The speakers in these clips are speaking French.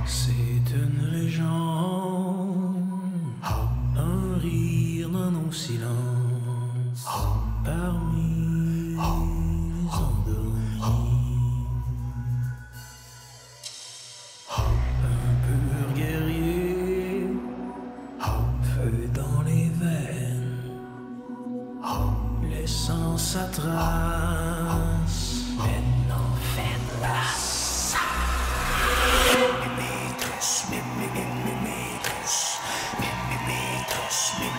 C'est une légende, un rire dans nos silences, parmi les endormis. Un pur guerrier, feu dans les veines, laissant sa trace, mais n'en faites pas ça. Mimitus, mimitus, mimitus, mimitus.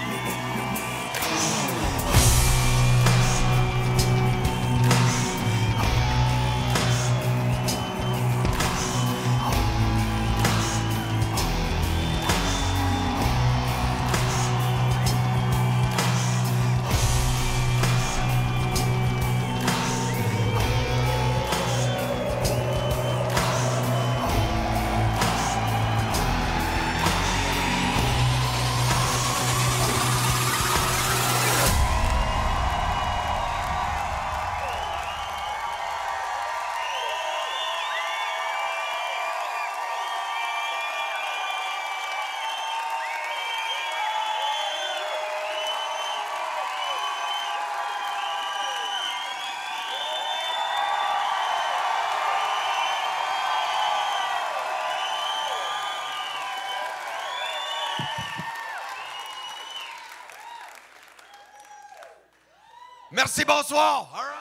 Merci, bonsoir. All right.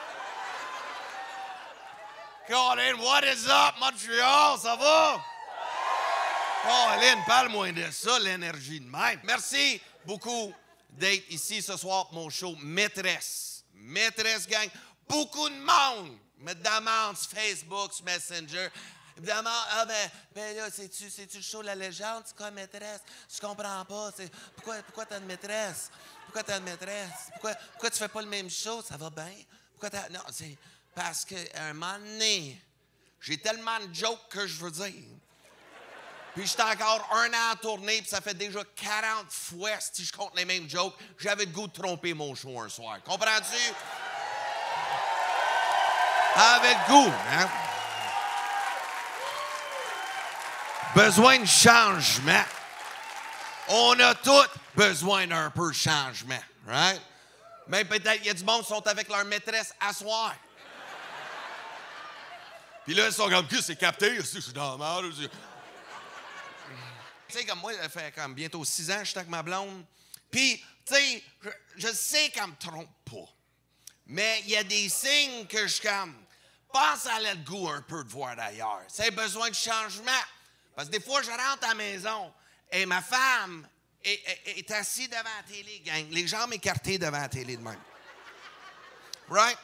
Colin, what is up, Montréal? Ça va? Colin, parle-moi de ça, l'énergie de même. Merci beaucoup d'être ici ce soir pour mon show Maîtresse. Maîtresse, gang. Beaucoup de monde me demande sur Facebook, sur Messenger. Me demande, ah ben là, c'est-tu le show de la légende? C'est quoi Maîtresse? Je comprends pas. Pourquoi t'as une maîtresse? Pourquoi t'as une maîtresse? Pourquoi tu fais pas le même show? Ça va bien? Non, c'est parce qu'à un moment donné, j'ai tellement de jokes que je veux dire. Puis j'étais encore un an en tournée, puis ça fait déjà 40 fois si je compte les mêmes jokes. J'avais le goût de tromper mon show un soir. Comprends-tu? Avec goût, hein? Besoin de changement. On a tous besoin d'un peu de changement, right? Mais peut-être qu'il y a du monde qui sont avec leur maîtresse à soir. Puis là, ils sont comme, que c'est capté, je suis dans la merde. Tu sais, comme moi, ça fait comme bientôt 6 ans que je suis avec ma blonde. Puis, tu sais, je sais qu'elle me trompe pas. Mais il y a des signes que je comme, pense à le goût un peu de voir d'ailleurs. C'est besoin de changement. Parce que des fois, je rentre à la maison et ma femme est assise devant la télé, gang. Les jambes écartées devant la télé de même. Right?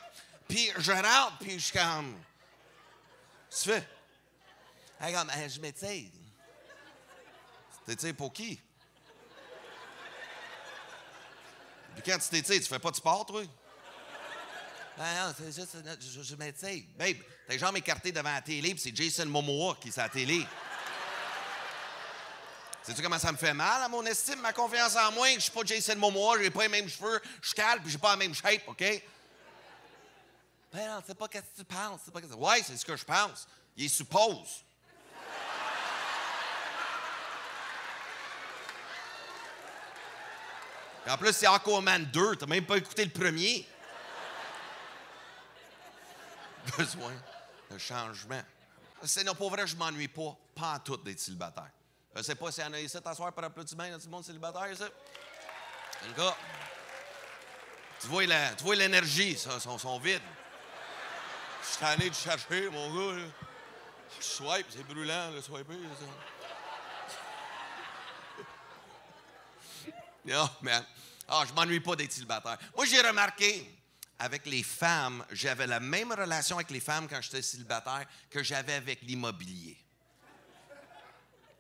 Puis je rentre, puis je suis comme... Qu'est-ce que tu fais? Elle est comme, je m'étire. Tu t'étires pour qui? Puis quand tu t'étires, tu fais pas de sport, toi? Non, c'est juste... Je m'étire. Babe, tes jambes écartées devant la télé, puis c'est Jason Momoa qui est à la télé. Sais-tu comment ça me fait mal à mon estime, ma confiance en moi? Je suis pas Jason Momoa, j'ai pas les mêmes cheveux, je suis calme, puis j'ai pas la même shape, OK? Ben non, c'est pas ce que tu penses. Ouais, c'est ce que je pense. Il suppose. En plus, c'est Aquaman 2, t'as même pas écouté le premier. Besoin de changement. C'est non, pour vrai, je m'ennuie pas en tout d'être célibataire. Je sais pas s'il y en a ici t'asseoir par applaudissement, il y a tout le monde célibataire ici? Le gars, tu vois l'énergie, ça, sont vides. Je suis tanné de chercher, mon gars. Là. Je swipe, c'est brûlant, le swiper. Non, mais je m'ennuie pas d'être célibataire. Moi, j'ai remarqué, avec les femmes, j'avais la même relation avec les femmes quand j'étais célibataire que j'avais avec l'immobilier.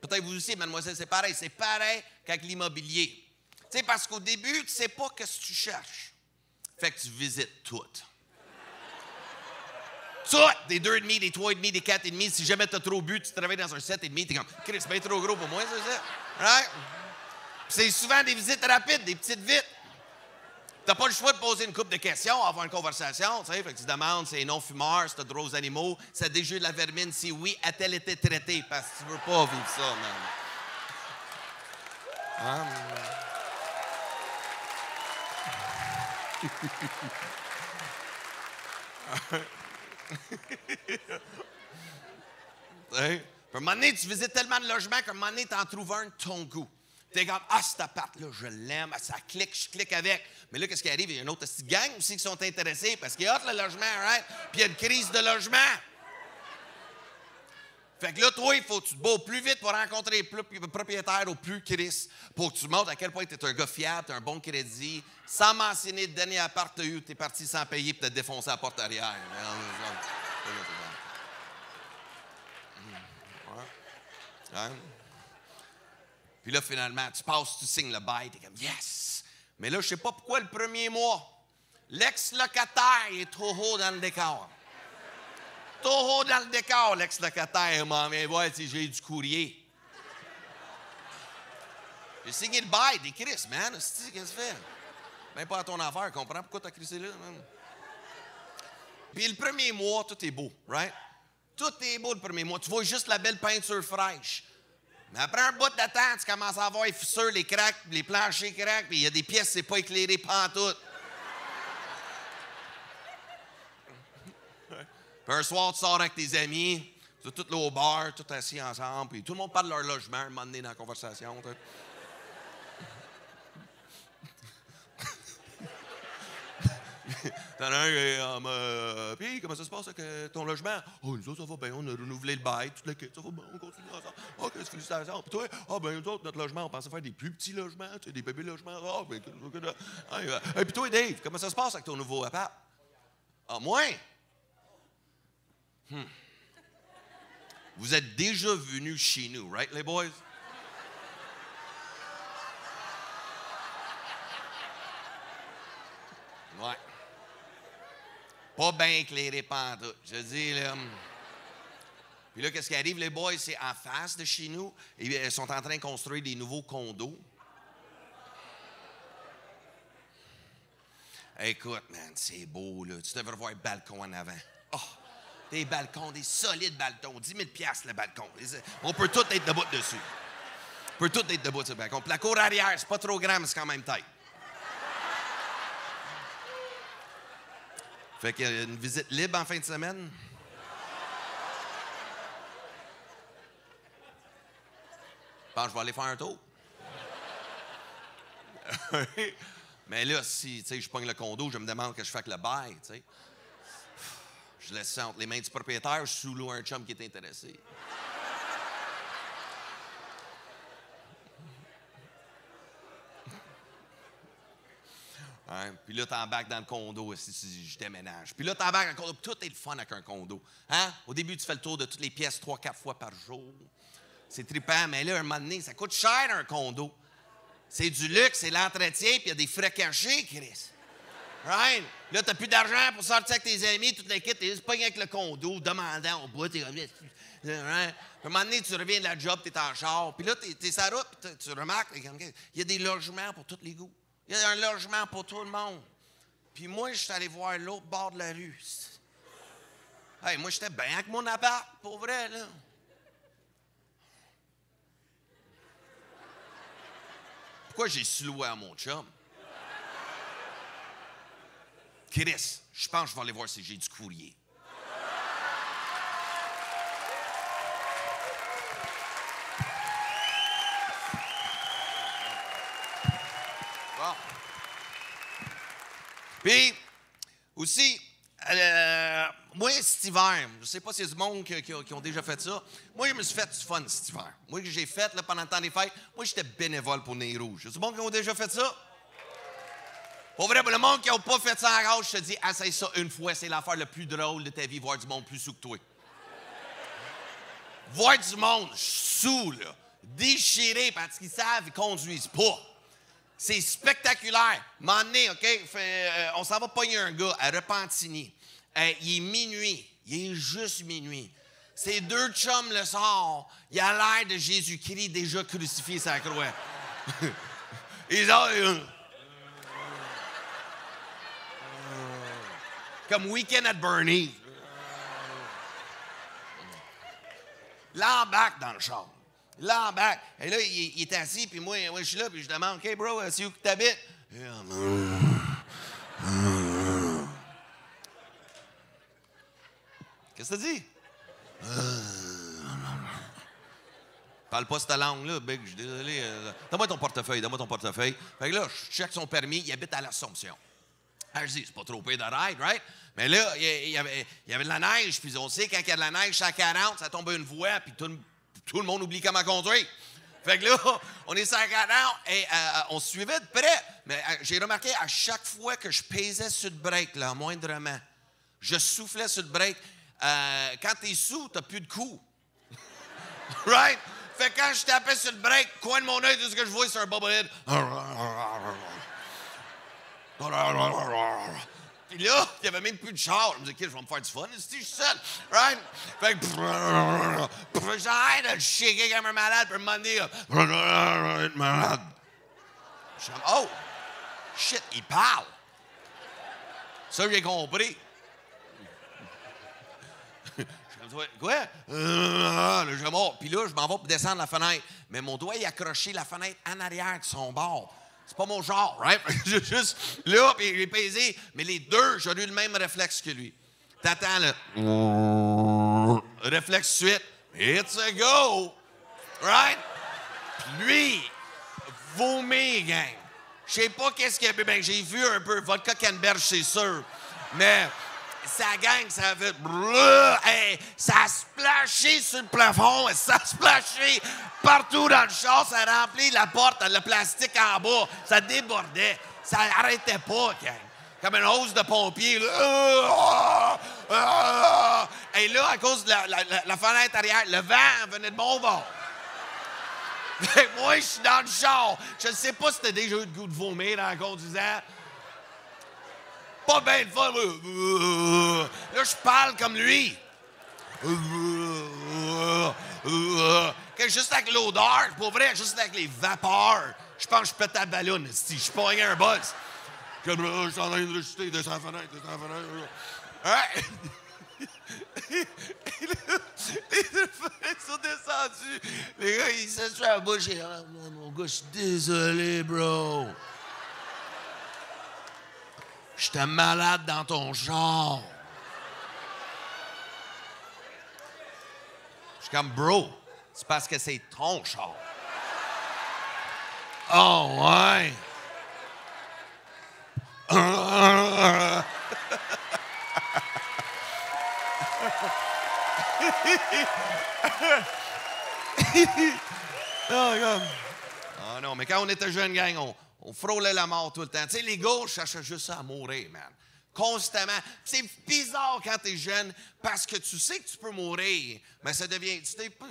Peut-être vous aussi, mademoiselle, c'est pareil. C'est pareil qu'avec l'immobilier. Tu sais, parce qu'au début, tu sais pas ce que tu cherches. Fait que tu visites tout. Tout! Des 2,5, des 3,5, des 4,5. Si jamais tu as trop bu, tu travailles dans un 7,5, tu es comme, Chris, c'est bien trop gros pour moi, c'est ça? Right? C'est souvent des visites rapides, des petites vites. t'as pas le choix de poser une couple de questions, avoir une conversation, tu sais. Fait que tu demandes, c'est non-fumeur, c'est de gros animaux, ça déjure de la vermine, si oui, a-t-elle été traitée? Parce que tu veux pas vivre ça, man. Puis à un moment donné, tu visites tellement de logements qu'à un moment donné, tu en trouves un de ton goût. T'es comme, ah, cet appart-là, je l'aime, ça clique, je clique avec. Mais là, qu'est-ce qui arrive? Il y a une autre petite gang aussi qui sont intéressés parce qu'il y a hâte le logement, right? Puis il y a une crise de logement. Fait que là, toi, il faut que tu te bats au plus vite pour rencontrer les propriétaires au plus crise, pour que tu montres à quel point tu es un gars fiable, tu as un bon crédit, sans mentionner le dernier appart que tu as eu, tu es parti sans payer pour te défoncer la porte arrière. Hein? Puis là, finalement, tu passes, tu signes le bail, tu es comme « Yes! » Mais là, je ne sais pas pourquoi le premier mois, l'ex-locataire est trop haut dans le décor. Trop haut dans le décor, l'ex-locataire m'en vient voir si j'ai du courrier. J'ai signé le bail, des Chris, man. Qu'est-ce que tu fais? Même pas à ton affaire, comprends pourquoi tu as crissé là, man? Puis le premier mois, tout est beau, right? Tout est beau le premier mois. Tu vois juste la belle peinture fraîche. Mais après un bout de temps, tu commences à voir les fissures, les cracks, les planchers craquent, puis il y a des pièces, c'est pas éclairé pantoute. Puis un soir, tu sors avec tes amis, tu es tous là au bar, tous assis ensemble, puis tout le monde parle de leur logement, un moment donné dans la conversation. T'en as un puis comment ça se passe avec ton logement? Oh, nous autres, ça va bien, on a renouvelé le bail, toute la quête, ça va bien, on continue ensemble. OK, félicitations. Puis toi, ben nous autres, notre logement, on pensait faire des plus petits logements, tu sais, des bébés logements. Ah, ben, et puis toi, Dave, comment ça se passe avec ton nouveau appart? Ah, moi? Vous êtes déjà venus chez nous, right, les boys? Ouais. Pas bien éclairé pantoute. Je dis, là. Puis là, qu'est-ce qui arrive, les boys? C'est en face de chez nous. Ils sont en train de construire des nouveaux condos. Écoute, man, c'est beau, là. Tu devrais voir le balcon en avant. Oh, des balcons, des solides balcons. 10 000 $ le balcon. On peut tout être debout dessus. On peut tout être debout sur le balcon. Puis la cour arrière, c'est pas trop grand, mais c'est quand même tête. Fait qu'il y a une visite libre en fin de semaine. Je pense que je vais aller faire un tour. Mais là, si je pogne le condo, je me demande que je fais avec le bail. T'sais. Je laisse ça entre les mains du propriétaire, je sous-loue un chum qui est intéressé. Hein? Puis là, t'embarques dans le condo, si je déménage. Puis là, t'embarques dans le condo. Tout est le fun avec un condo. Hein? Au début, tu fais le tour de toutes les pièces 3-4 fois par jour. C'est trippant, mais là, un moment donné, ça coûte cher un condo. C'est du luxe, c'est l'entretien, puis il y a des frais cachés, Chris. Right? Là, t'as plus d'argent pour sortir avec tes amis, toute l'équipe, t'es juste pogné avec le condo, demandant au bout, t'es comme... Right? Un moment donné, tu reviens de la job, t'es en char, puis là, t'es sur la route, puis tu remarques, il y a des logements pour tous les goûts. Il y a un logement pour tout le monde. Puis moi, je suis allé voir l'autre bord de la rue. Hey, moi, j'étais bien avec mon appart, pour vrai, là. Pourquoi j'ai sloué à mon chum? Chris, je pense que je vais aller voir si j'ai du courrier. Bon. Puis, aussi, moi, cet hiver, je ne sais pas s'il y a du monde qui ont déjà fait ça. Moi, je me suis fait du fun cet hiver. Moi, que j'ai fait là, pendant le temps des fêtes, moi, j'étais bénévole pour Nez Rouge. Il y a du monde qui ont déjà fait ça? Pour vrai, pour le monde qui n'a pas fait ça en rage, je te dis, essaye ça une fois. C'est l'affaire la plus drôle de ta vie, voir du monde plus sous que toi. Voir du monde sous, là, déchiré parce qu'ils savent qu'ils ne conduisent pas. C'est spectaculaire. Un moment donné, OK, on s'en va pogner un gars à Repentigny. Il est minuit. Il est juste minuit. Ces deux chums le soir, il a l'air de Jésus-Christ déjà crucifié sur la croix. Ils ont... Comme Weekend at Bernie's. L'embarque dans le char. L'embarque. Et là, il est assis, puis moi, je suis là, puis je demande, OK, bro, c'est où que t'habites? Qu'est-ce que t'as dit? Parle pas cette langue-là, Big, je suis désolé. Donne-moi ton portefeuille. Fait que là, je check son permis, il habite à l'Assomption. Alors, je dis, c'est pas trop pire de ride, right? Mais là, il y avait de la neige, puis on sait, quand il y a de la neige, à 40, ça tombe une voie, puis tout le monde oublie comment conduire. Fait que là, on est sur la 40, et on se suivait de près. Mais j'ai remarqué, à chaque fois que je pesais sur le break, là, moindrement, je soufflais sur le break. Quand t'es sous, t'as plus de coups. Right? Fait que quand je tapais sur le break, coin de mon œil, tout ce que je vois, c'est un bobblehead. Puis là, il n'y avait même plus de char. Je me disais, OK, je vais me faire du fun. Je suis seul. Right? Fait que j'arrête de le shaker comme un malade. Puis un moment donné, malade. Je suis comme, oh, shit, il parle. Ça, j'ai compris. Quoi? Là, je monte. Puis là, je m'en vais pour descendre la fenêtre. Mais mon doigt est accroché la fenêtre en arrière de son bord. C'est pas mon genre, right? Juste là, puis j'ai pesé. Mais les deux, j'aurais eu le même réflexe que lui. T'attends, là. Réflexe suite. It's a go! Right? Puis lui, vomit, gang. Je sais pas qu'est-ce qu'il y a. Ben, j'ai vu un peu. Vodka Canberge, c'est sûr. Mais sa gang, ça a fait... Hey, ça a splashé sur le plafond. Ça a splashé partout dans le char. Ça a rempli la porte, le plastique en bas. Ça débordait. Ça n'arrêtait pas, gang. Comme une hausse de pompier. Là. Et là, à cause de la fenêtre arrière, le vent venait de mon bord. Moi, je suis dans le char. Je ne sais pas si t'as déjà eu le goût de vomir en conduisant. Pas bien de fun. Là, je parle comme lui. Juste avec l'odeur, pour vrai, juste avec les vapeurs, je pense que je pète la ballonne. Si je pognais un buzz. Je suis en train de rejeter, descends la fenêtre. Hein? Les fenêtres sont descendues. Les gars, ils se sont à la bouche. Mon gars, je suis désolé, bro. J'étais malade dans ton genre. Je suis comme, bro, c'est parce que c'est ton char. Oh, ouais. Oh non, mais quand on était jeunes, gang, on frôlait la mort tout le temps. Tu sais, les gars, je cherchais juste à mourir, man. Constamment. C'est bizarre quand t'es jeune parce que tu sais que tu peux mourir, mais ça devient...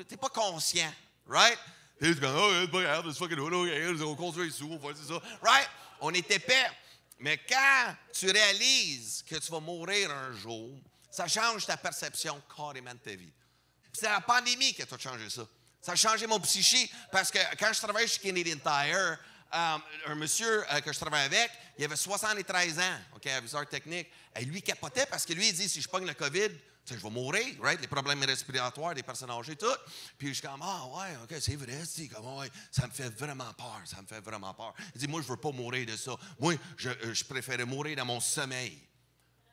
T'es pas conscient, right? T'es comme, oh, c'est pas grave, c'est fucking on construit sous, on fait ça. Right? On est épais. Mais quand tu réalises que tu vas mourir un jour, ça change ta perception carrément de ta vie. C'est la pandémie qui a tout changé ça. Ça a changé mon psyché parce que quand je travaillais chez Canadian Tire, un monsieur que je travaillais avec, il avait 73 ans, OK, aviseur technique. Et lui, il capotait parce que lui, il dit, si je pogne le COVID, je vais mourir, right? Les problèmes respiratoires des personnes âgées, tout. Puis je suis comme, ah ouais, OK, c'est vrai, ouais, ça me fait vraiment peur, Il dit, moi, je veux pas mourir de ça. Moi, je préférais mourir dans mon sommeil.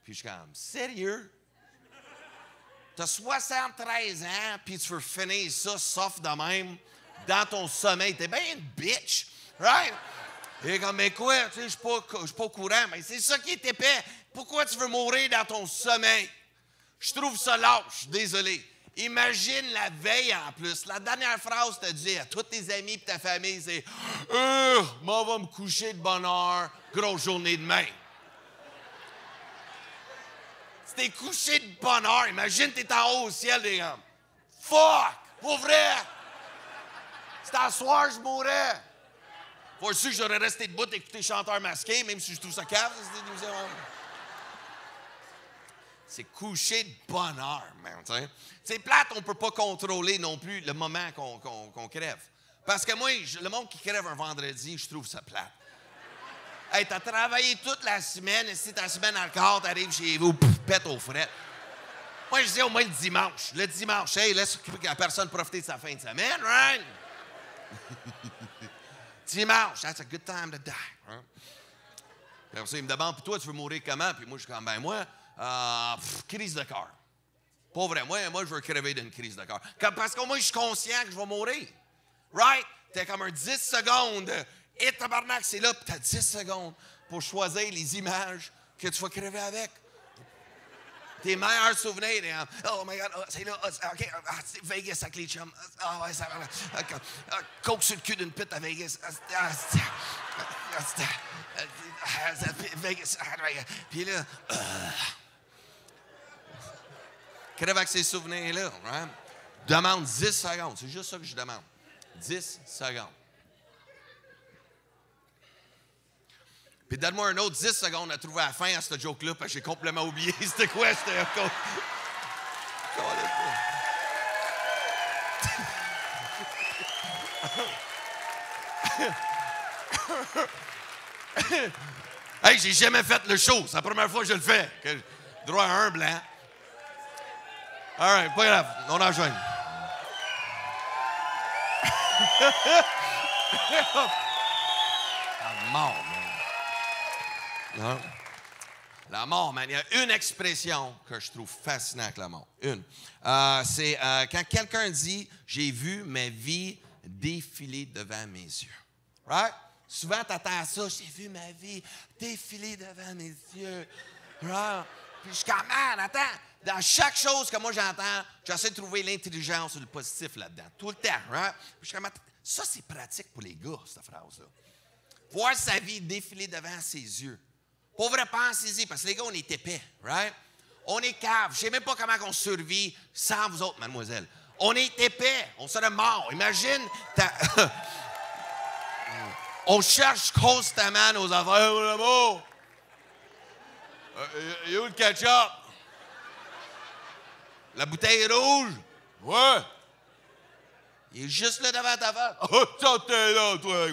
Puis je suis comme, sérieux? T'as 73 ans, puis tu veux finir ça, sauf de même, dans ton sommeil. T'es bien une bitch, right? Et comme, mais quoi, tu sais, je suis pas au courant, mais c'est ça qui est épais. Pourquoi tu veux mourir dans ton sommeil? Je trouve ça lâche, désolé. Imagine la veille en plus. La dernière phrase que tu as dit à tous tes amis et ta famille, c'est « M'en va me coucher de bonne heure, grosse journée demain. » Si t'es couché de bonne heure, imagine t'es en haut au ciel, les gars. Fuck! Pour vrai! C'était à soir, je mourrais. Faut sûr que j'aurais resté debout et écouter chanteur masqué, même si je trouve ça cave. C'est coucher de bonne heure, man. C'est plate, on ne peut pas contrôler non plus le moment qu'on crève. Parce que moi, le monde qui crève un vendredi, je trouve ça plate. Hey, t'as travaillé toute la semaine, et si ta semaine encore, t'arrives chez vous, pouf, pète aux frettes. Moi, je dis au moins le dimanche. Le dimanche, hey, laisse la personne profiter de sa fin de semaine, right? Dimanche, that's a good time to die. Hein? Puis après ça, il me demande, puis toi, tu veux mourir comment? Puis moi, je suis comme, ben moi, crise de cœur. Pas vrai, moi, je veux crever d'une crise de cœur. Parce qu'au moins, je suis conscient que je vais mourir. Right? T'as comme un 10 secondes. Et tabarnak, c'est là, puis t'as 10 secondes pour choisir les images que tu vas crever avec. Tes meilleurs souvenirs. Oh my God, c'est là, OK, c'est Vegas avec les chums. Ah ouais, ça va. Coke sur le cul d'une pute à Vegas. Vegas. Puis là, crève avec ces souvenirs-là. Right? Demande 10 secondes. C'est juste ça que je demande. 10 secondes. Puis donne-moi un autre 10 secondes à trouver la fin à ce joke-là, parce que j'ai complètement oublié c'était quoi. Hey, j'ai jamais fait le show. C'est la première fois que je le fais. Droit à un blanc. All right, pas grave. On enchaîne. La mort, man. Non. La mort, man. Il y a une expression que je trouve fascinante avec la mort. Une. C'est quand quelqu'un dit « J'ai vu ma vie défiler devant mes yeux ». Right? Souvent, tu attends à ça. « J'ai vu ma vie défiler devant mes yeux ». Right? Puis je suis comme « Man, attends ». Dans chaque chose que moi j'entends, j'essaie de trouver l'intelligence ou le positif là-dedans. Tout le temps. Right? Puis je suis comme « Ça, c'est pratique pour les gars, cette phrase-là. » Voir sa vie défiler devant ses yeux. Pour vrai, pensez-y, parce que les gars, on est épais, right? On est cave. Je ne sais même pas comment on survit sans vous autres, mademoiselle. On est épais. On serait mort. Imagine, on cherche constamment nos affaires. Oh, l'amour! Il est où le ketchup? La bouteille rouge? Ouais. Il est juste là devant ta face. Oh, ça, t'es là, toi.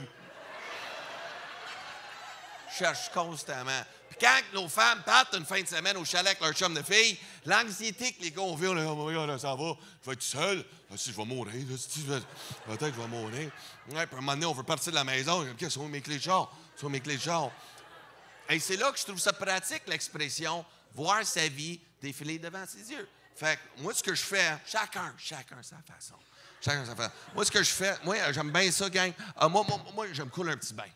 Cherche constamment. Puis quand nos femmes partent une fin de semaine au chalet avec leur chum de filles, l'anxiété que les gars ont vu, oh my God, ça va, je vais être seul, si je vais mourir, peut-être que je vais mourir. Ouais, puis à un moment donné, on veut partir de la maison, qu'est-ce que sont mes clés de char? Sont mes clés de char. Et c'est là que je trouve ça pratique, l'expression voir sa vie défiler devant ses yeux. Fait que moi, ce que je fais, chacun sa façon. Chacun sa façon. Moi, ce que je fais, moi, j'aime bien ça, gang. Moi, je me coule un petit bain.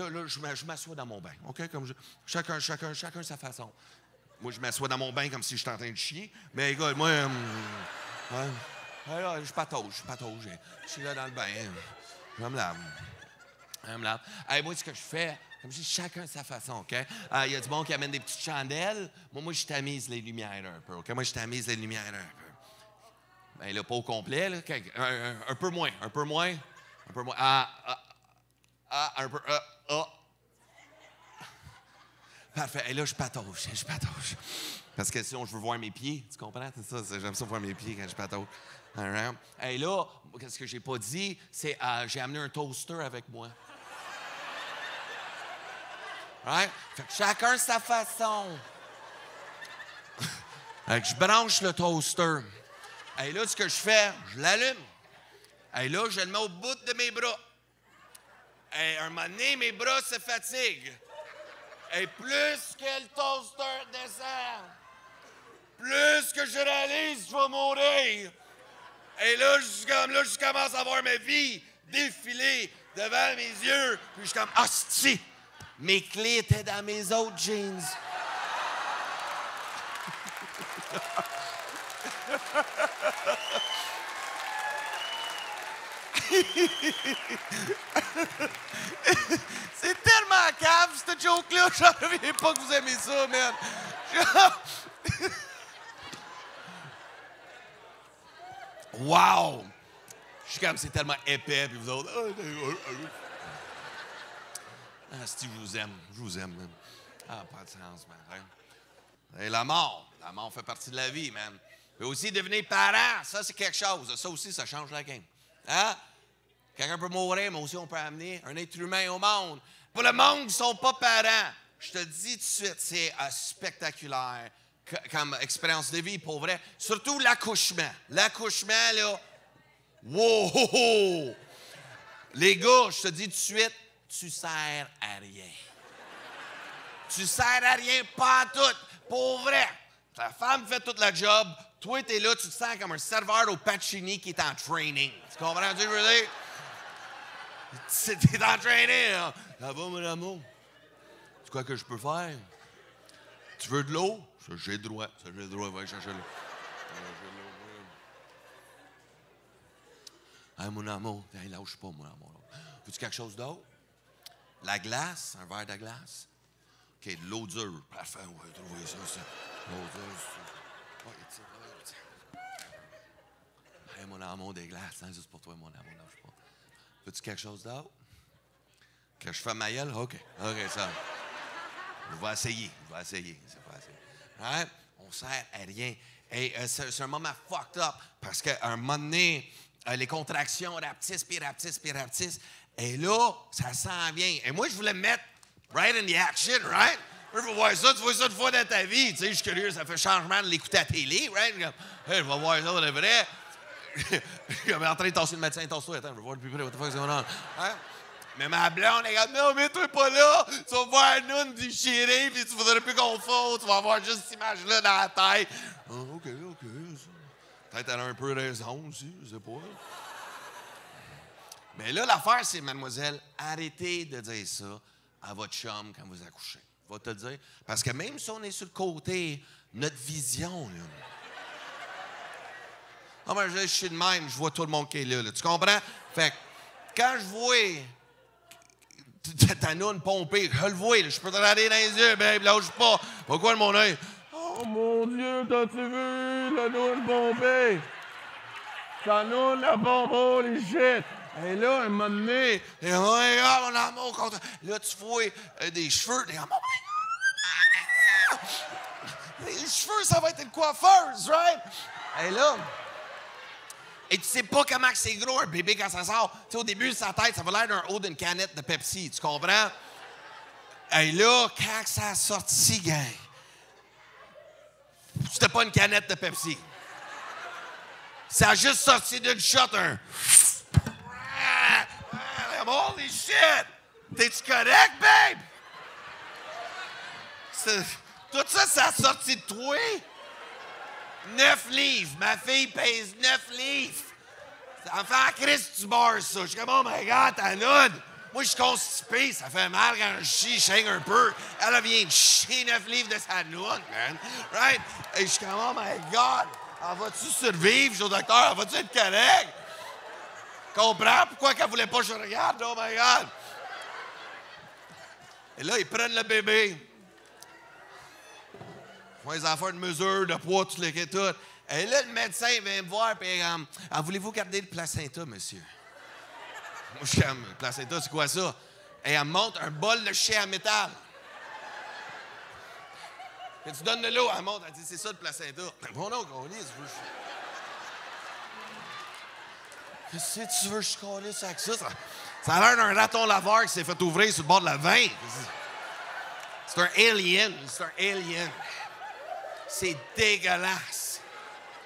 Là, je m'assois dans mon bain. OK? Comme chacun sa façon. Moi, je m'assois dans mon bain comme si j'étais en train de chier. Mais, gars, moi, je patauge. Je suis là dans le bain. Je me lave. Moi, ce que je fais, comme je dis, chacun sa façon, OK? Il y a du monde qui amène des petites chandelles. Moi, je tamise les lumières un peu, OK? Moi, je tamise les lumières un peu. Ben là, pas au complet, là. Un peu moins. Un peu moins. Un peu. Parfait. Et là, je patauge. Parce que sinon, je veux voir mes pieds. Tu comprends? C'est ça. J'aime ça voir mes pieds quand je patauge. Right. Et là, qu'est-ce que j'ai pas dit? C'est j'ai amené un toaster avec moi. Right? Fait que chacun sa façon. Fait que je branche le toaster. Et là, ce que je fais, je l'allume. Et là, je le mets au bout de mes bras. Et un moment donné, mes bras se fatiguent. Et plus que le toaster descend, plus que je réalise que je vais mourir. Et là, je commence à voir ma vie défiler devant mes yeux. Puis je suis comme, hostie, mes clés étaient dans mes autres jeans. C'est tellement cave, ce joke-là. J'en reviens pas que vous aimez ça, man. Wow! Je suis comme, c'est tellement épais, puis vous autres... si je vous aime, man. Ah, pas de sens, man. Et la mort fait partie de la vie, man. Mais aussi devenir parent, ça, c'est quelque chose. Ça aussi, ça change la game. Hein? Quelqu'un peut mourir, mais aussi on peut amener un être humain au monde. Pour le monde qui ne sont pas parents, je te dis tout de suite, c'est spectaculaire comme expérience de vie, pour vrai. Surtout l'accouchement. L'accouchement, là, wow! Les gars, je te dis tout de suite, tu sers à rien. Tu sers à rien, pas à tout. Pour vrai. Ta femme fait toute la job. Toi, t'es là, tu te sens comme un serveur au Pacini qui est en training. Tu comprends ce que je veux dire? T'es en training, hein? Ça va, mon amour? C'est quoi que je peux faire? Tu veux de l'eau? Ça, j'ai le droit. Ça, j'ai le droit. Va aller chercher l'eau. Hey, mon amour. Hey, lâche pas, mon amour. Veux-tu quelque chose d'autre? La glace? Un verre de glace? OK, de l'eau dure. Parfait, on va trouver ça. L'eau dure, c'est... Ouais, hey, mon amour, des glaces. Hein, juste pour toi, mon amour. Lâche pas. Veux-tu quelque chose d'autre? Que je fais ma gueule? OK. OK, ça. Je vais essayer. C'est pas assez. Hein? On sert à rien. Et c'est un moment fucked up parce qu'à un moment donné, les contractions rapetissent. Et là, ça s'en vient. Et moi, je voulais me mettre right in the action, right? Moi, je veux voir ça. Tu vois ça une fois dans ta vie. Tu sais, je suis curieux. Ça fait changement de l'écouter à la télé, right? Hey, je vais voir ça pour de vrai. Je suis en train de tasser le médecin. Tasse-toi. Attends, je vais voir le plus près. What the fuck is going on? Hein? Mais ma blonde, elle dit, non, mets-toi pas là. Tu vas voir nous déchirer, puis tu voudrais plus qu'on fasse. Tu vas avoir juste cette image-là dans la tête. Oh, OK. Peut-être elle a un peu raison aussi, je sais pas. Mais là, l'affaire, c'est, mademoiselle, arrêtez de dire ça à votre chum quand vous accouchez. Je vais te le dire. Parce que même si on est sur le côté, notre vision, là. Ah, ben, je suis de même, je vois tout le monde qui est là. Tu comprends? Fait que, quand je vois ta noune pompée, je le vois, là, je peux te regarder dans les yeux, babe, lâche pas. Pourquoi mon œil? Oh mon Dieu, t'as-tu vu la noune pompée? Ta noune la pompe, holy shit! Et là, un moment donné, et oh my God, mon amour, là, tu vois des cheveux, des oh my God! Les cheveux, ça va être une coiffeuse, right? Et là, et tu sais pas comment c'est gros, un bébé, quand ça sort. Tu sais, au début, sa tête, ça va l'air d'un haut d'une canette de Pepsi. Tu comprends? Et là, quand ça a sorti, gang, c'était pas une canette de Pepsi. Ça a juste sorti d'une shot, un... Holy shit! T'es-tu correct, babe? Tout ça, ça a sorti de toi? 9 livres. Ma fille pèse 9 livres. Enfant, Christ, tu barres ça. Je suis comme, oh my God, ta noune. Moi, je suis constipé. Ça fait mal quand je chie, je saigne un peu. Elle vient de chier 9 livres de sa noune, man. Right? Et je suis comme, oh my God. Elle va-tu survivre? Je suis au docteur. Elle va-tu être correcte? Comprends pourquoi qu'elle voulait pas que je regarde? Oh my God. Et là, ils prennent le bébé. Ils font les affaires de mesure, de poids, tout les tout. Et là, le médecin vient me voir et voulez-vous garder le placenta, monsieur? Moi, je suis comme, le placenta, c'est quoi ça? Et elle me montre un bol de chien à métal. Et tu donnes de l'eau, elle montre, elle dit, c'est ça le placenta. Bon, non, qu'on lise. Qu'est-ce que tu veux que je calisse avec ça? Ça a l'air d'un raton laveur qui s'est fait ouvrir sur le bord de la veine. C'est un alien. C'est dégueulasse.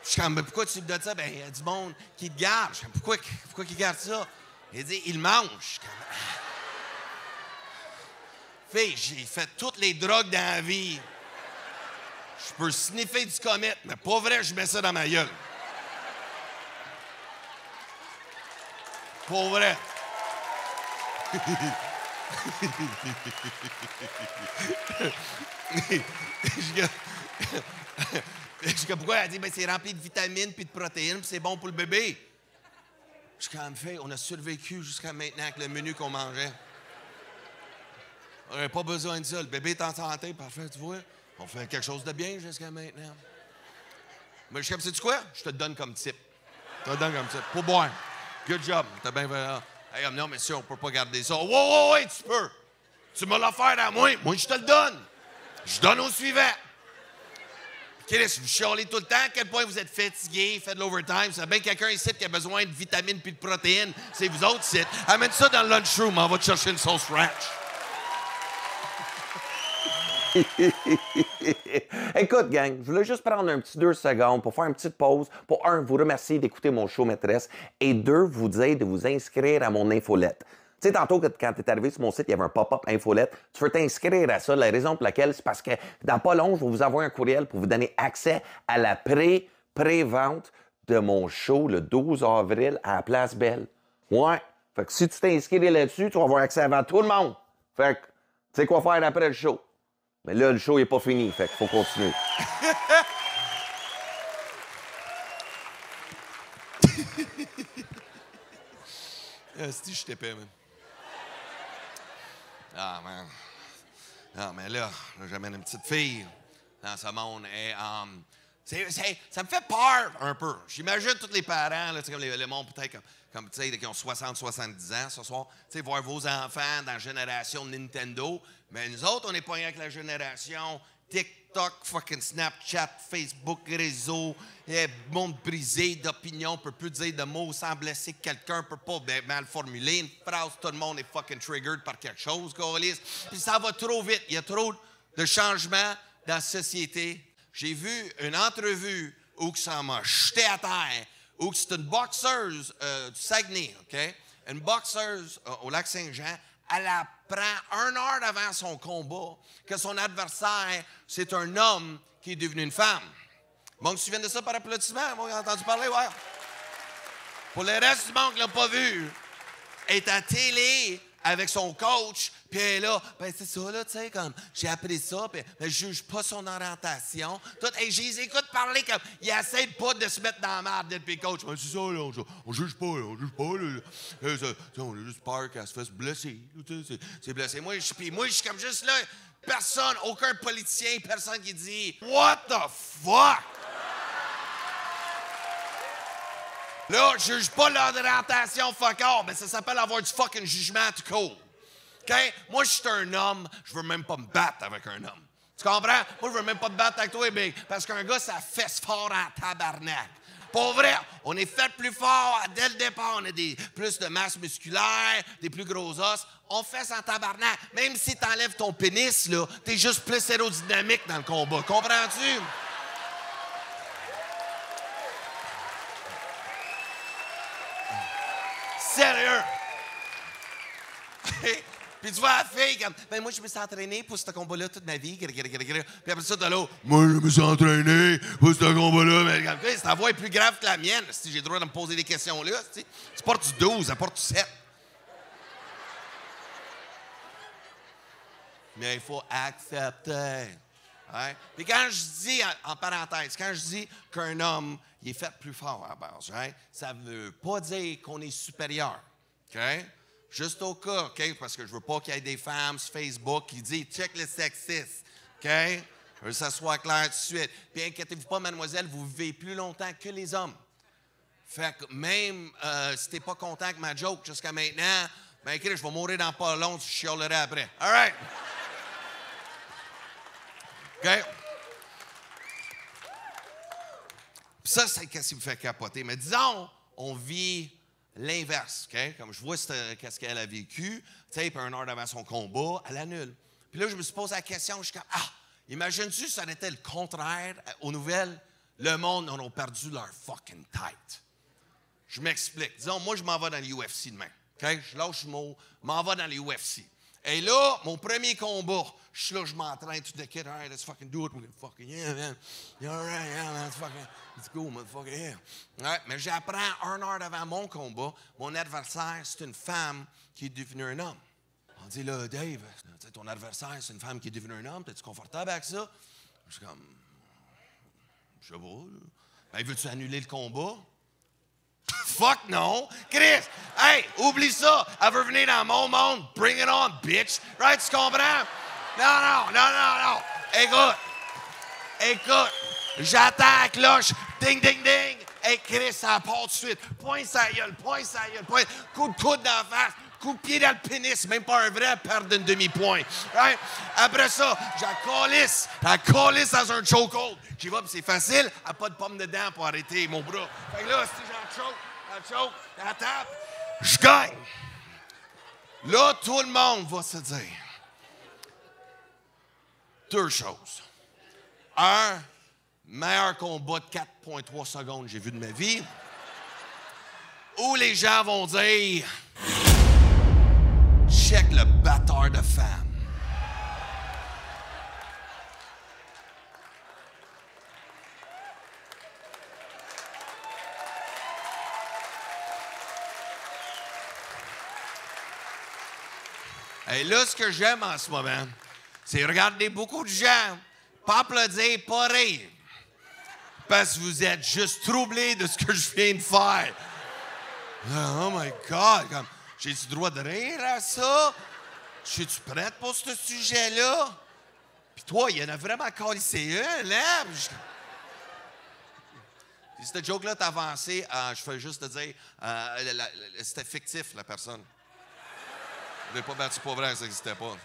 Je suis comme, mais pourquoi tu me donnes ça? Ben, il y a du monde qui te garde. Je suis comme, pourquoi il garde ça? Il dit, il mange. Je suis comme, Fille, j'ai fait toutes les drogues dans la vie. Je peux sniffer du comète, mais pas vrai, je mets ça dans ma gueule. Pas vrai. Je suis comme, pourquoi? Elle dit, ben, c'est rempli de vitamines puis de protéines, puis c'est bon pour le bébé. Je suis comme, fait, on a survécu jusqu'à maintenant avec le menu qu'on mangeait. On n'aurait pas besoin de ça. Le bébé est en santé, parfait, tu vois. On fait quelque chose de bien jusqu'à maintenant. Mais je suis comme, sais-tu quoi? Je te le donne comme type. Je te le donne comme type. Pour boire. Good job. T'as bien fait. Hey, non, monsieur, on ne peut pas garder ça. Ouais, tu peux. Tu me l'as offert à moi. Moi, je te le donne. Je donne au suivant. Chris, vous chialez tout le temps, à quel point vous êtes fatigué, faites de l'overtime. C'est bien quelqu'un ici qui a besoin de vitamines puis de protéines. C'est vous autres ici. Amène ça dans le lunchroom, on va te chercher une sauce ranch. Écoute, gang, je voulais juste prendre un petit 2 secondes pour faire une petite pause pour, un, vous remercier d'écouter mon show maîtresse et deux, vous dire de vous inscrire à mon infolette. Tu sais, tantôt, quand tu es arrivé sur mon site, il y avait un pop-up infolette. Tu veux t'inscrire à ça. La raison pour laquelle, c'est parce que dans pas long, je vais vous envoyer un courriel pour vous donner accès à la pré-vente de mon show le 12 avril à la Place Belle. Ouais. Fait que si tu t'inscris là-dessus, tu vas avoir accès avant tout le monde. Fait que, tu sais quoi faire après le show. Mais là, le show n'est pas fini, fait qu'il faut continuer. Si je t'épais, man. Ah, man. Ah, mais là j'amène une petite fille dans ce monde. Et, ça me fait peur un peu. J'imagine tous les parents, là, comme le monde peut-être comme tu sais, qui ont 60, 70 ans ce soir, tu sais, voir vos enfants dans la génération Nintendo. Mais nous autres, on n'est pas rien avec la génération TikTok, fucking Snapchat, Facebook, réseau, monde brisé d'opinion, on peut plus dire de mots sans blesser quelqu'un, peut pas mal formuler une phrase, tout le monde est fucking triggered par quelque chose, câlisse. Puis ça va trop vite, il y a trop de changements dans la société. J'ai vu une entrevue où ça m'a jeté à terre, où c'est une boxeuse du Saguenay, OK? Une boxeuse au Lac-Saint-Jean. Elle apprend 1 heure avant son combat que son adversaire, c'est un homme qui est devenu une femme. Bon, tu te souviens de ça par applaudissement? Moi, j'ai entendu parler, ouais. Pour le reste du monde qui ne l'a pas vu, elle est à télé avec son coach, puis elle est là, ben c'est ça, là, tu sais, comme, j'ai appris ça, puis je juge pas son orientation. Tout, et je les écoute parler comme, ils essaient pas de se mettre dans la merde d'être puis coach. Ben, c'est ça, là, on juge pas, là. On a juste peur qu'elle se fasse blesser. C'est blessé. Moi, je suis comme juste là, personne, aucun politicien, personne qui dit, what the fuck? Là, je juge pas l'orientation fuck all, mais ça s'appelle avoir du fucking jugement tout court. OK? Moi, je suis un homme, je veux même pas me battre avec un homme. Tu comprends? Moi, je veux même pas me battre avec toi, Big, parce qu'un gars, ça fesse fort en tabarnak. Pour vrai, on est fait plus fort dès le départ. On a plus de masse musculaire, des plus gros os. On fesse en tabarnak. Même si t'enlèves ton pénis, là, t'es juste plus aérodynamique dans le combat. Comprends-tu? Sérieux! Puis tu vois la fille comme, ben moi je me suis entraîné pour ce combat-là toute ma vie. Puis après ça, t'as l'autre, moi je me suis entraîné pour ce combat-là. Mais ta voix est plus grave que la mienne. Si j'ai le droit de me poser des questions là, tu portes du 12, elle porte du 7. Mais il faut accepter. Hein? Puis quand je dis, en parenthèse, quand je dis qu'un homme, il est fait plus fort à la base, right? Ça ne veut pas dire qu'on est supérieur. OK? Juste au cas, OK? Parce que je veux pas qu'il y ait des femmes sur Facebook qui disent « check le sexiste ». OK? Je veux que ça soit clair tout de suite. Puis inquiétez-vous pas, mademoiselle, vous vivez plus longtemps que les hommes. Fait que même si t'es pas content avec ma joke jusqu'à maintenant, ben écoute, je vais mourir dans pas long, je chialerai après. All right? OK? Puis ça, c'est ce qui me fait capoter. Mais disons, on vit l'inverse, OK? Comme je vois qu'est-ce qu'elle a vécu, tu sais, puis 1 heure avant son combat, elle annule. Puis là, je me suis posé la question, je suis comme, imagine-tu si ça aurait été le contraire aux nouvelles? Le monde en a perdu leur fucking tête. Je m'explique. Disons, moi, je m'en vais dans l'UFC demain, OK? Je lâche le mot, m'en vais dans l'UFC. Et là, mon premier combat, je suis là, je m'entraîne, tout le kid, all right, let's fucking do it, we're gonna fucking, yeah, man. You're all right, yeah, man, let's go, motherfucker, yeah. Ouais, mais j'apprends 1 heure avant mon combat, mon adversaire, c'est une femme qui est devenue un homme. On dit là, Dave, ton adversaire, c'est une femme qui est devenue un homme, t'es-tu confortable avec ça? Je suis comme, je sais pas, là. Ben, veux-tu annuler le combat? Fuck non! Chris! Hey, oublie ça! Elle veut venir dans mon monde! Bring it on, bitch! Right? Tu comprends? Non! Écoute! J'attends la cloche! Ding, ding, ding! Hey, Chris, ça part tout de suite! Point sa gueule! Coup de coude dans la face! Coup de pied dans le pénis, même pas un vrai, perdre d'une demi-point. Right? Après ça, la calisse dans un chokehold. J'y vais, puis c'est facile, elle a pas de pomme dedans pour arrêter mon bras. Fait que là, si j'en choke, elle tape, je gagne. Là, tout le monde va se dire deux choses. Un, meilleur combat de 4,3 secondes que j'ai vu de ma vie. Ou les gens vont dire check le batteur de femme. Et là, ce que j'aime en ce moment, c'est regarder beaucoup de gens, pas applaudir, pas rire. Parce que vous êtes juste troublés de ce que je viens de faire. Oh my God! Comme, j'ai-tu le droit de rire à ça? Suis-tu prête pour ce sujet-là? Puis toi, il y en a vraiment calissé un, là. Puis cette joke-là, t'as avancé, je fais juste te dire, c'était fictif, la personne. Je l'ai pas battu pour vrai, ça n'existait pas.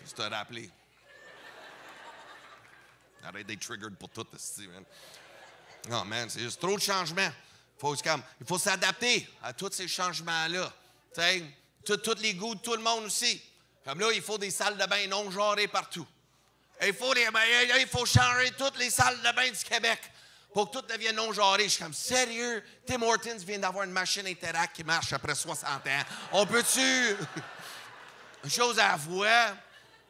Juste te rappeler. Arrête d'être triggered pour tout, man. Non, man, c'est juste trop de changements. Il faut s'adapter à tous ces changements-là. Tous les goûts de tout le monde aussi. Comme là, il faut des salles de bain non genrées partout. Il faut changer toutes les salles de bain du Québec pour que tout devienne non genré. Je suis comme, sérieux? Tim Hortons vient d'avoir une machine Interact qui marche après 60 ans. On peut-tu... Une chose à avouer...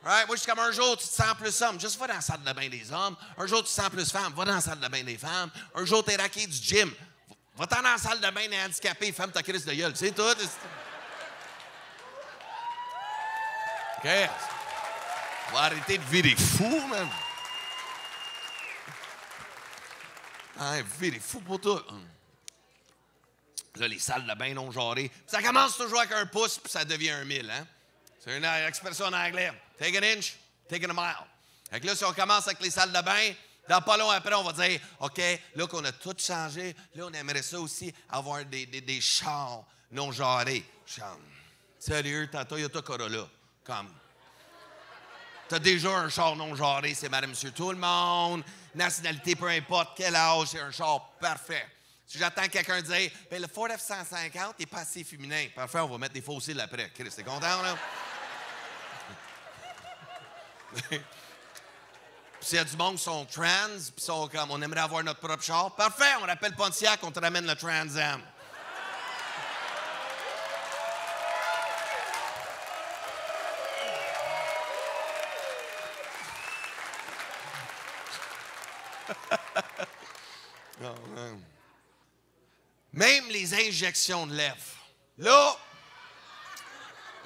Right? Moi, je suis comme un jour, tu te sens plus homme. Juste va dans la salle de bain des hommes. Un jour, tu te sens plus femme. Va dans la salle de bain des femmes. Un jour, tu es raqué du gym. Va-t'en dans la salle de bain des handicapés. Ferme ta crise de gueule. C'est tout. OK. On va arrêter de virer fou, man. Hein, virer fou pour tout. Là, les salles de bain non genrées. Ça commence toujours avec un pouce, puis ça devient un 1000, hein? C'est une expression en anglais. Take an inch, take a mile. Fait que là, si on commence avec les salles de bain, dans pas long après, on va dire, OK, là qu'on a tout changé, là, on aimerait ça aussi avoir des chars non genrés. Sérieux, ta Toyota Corolla, comme. T'as déjà un char non genré, c'est madame, monsieur, tout le monde. Nationalité, peu importe quel âge, c'est un char parfait. Si j'attends quelqu'un dire, ben le Ford F-150 n'est pas assez féminin. Parfait, on va mettre des fossiles après. Chris, t'es content, là? Puis s'il y a du monde qui sont trans, puis sont comme, on aimerait avoir notre propre char, parfait, on rappelle Pontiac, on te ramène le Trans Am. Oh, man. Même les injections de lèvres. Là,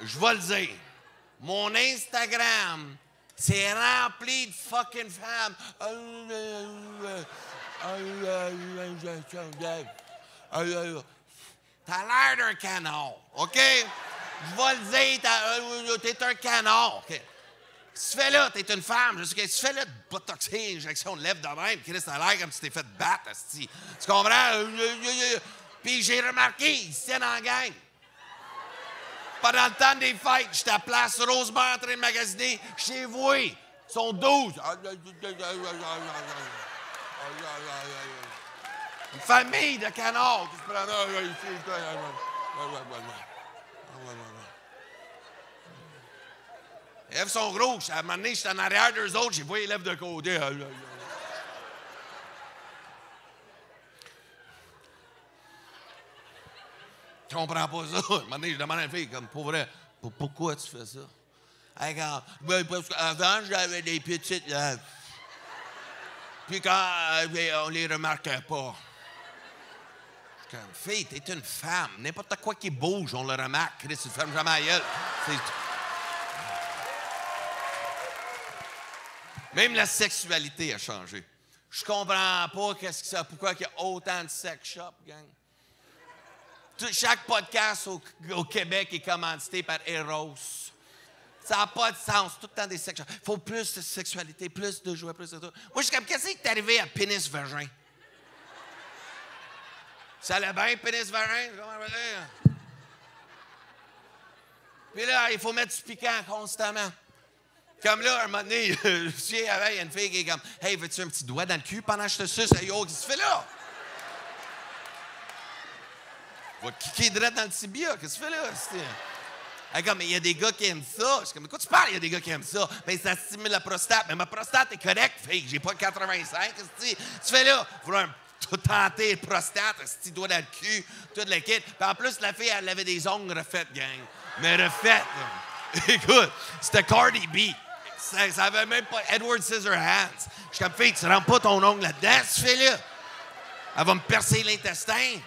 je vais le dire, mon Instagram, c'est rempli de fucking femmes. T'as l'air d'un canard, OK? Je vais le dire, t'es un canard, OK? Si tu fais là, t'es une femme, je sais que si tu fais là de botoxer, injection de lèvres de même, Chris, t'as l'air comme si t'es fait battre, asti. Tu comprends? Puis j'ai remarqué, ils se tiennent en gang. Pas dans le temps des fêtes, j'étais à Place Rosemont en train de magasiner chez vous. Ils sont 12. Une famille de canards qui se prennent. Les lèvres sont grosses. À un moment donné, j'étais en arrière d'eux autres, j'ai vu les lèvres de côté. Je comprends pas ça. À un moment donné, je demande à la fille, comme, pour vrai, pourquoi tu fais ça? Parce qu'avant, j'avais des petites lèvres. Puis quand on les remarquait pas. Je suis comme, fille, t'es une femme. N'importe quoi qui bouge, on le remarque. Chris, tu fermes jamais la gueule. Même la sexualité a changé. Je comprends pas pourquoi il y a autant de sex shops, gang. Chaque podcast au Québec est commandité par Eros. Ça n'a pas de sens. Tout le temps des sex shops. Il faut plus de sexualité, plus de jouets, plus de tout. Moi, je suis comme, qu'est-ce qui est arrivé à pénis vagin? Ça allait bien, pénis varin. Comment on va dire? Puis là, il faut mettre du piquant constamment. Comme là, un moment donné, je me souviens, il y a une fille qui est comme « Hey, veux-tu un petit doigt dans le cul pendant que je te suce? » Hey, yo, qu'est-ce que tu fais là? Va te kicker direct dans le tibia. Qu'est-ce que tu fais là? Elle est comme « Il y a des gars qui aiment ça. » Je suis comme « Quoi tu parles? Il y a des gars qui aiment ça. » Ben, ça stimule la prostate. Mais ma prostate est correcte, fille. J'ai pas 85. Qu'est-ce que tu fais là? Vouloir tenter prostate, un petit doigt dans le cul, tout le kit. Puis en plus, la fille, elle avait des ongles refaites, gang. Mais refaites, là. Écoute, c'était Cardi B. Ça avait même pas Edward Scissorhands. Je suis comme, fille, tu rentres pas ton ongle là-dedans, ce fais-là. Elle va me percer l'intestin.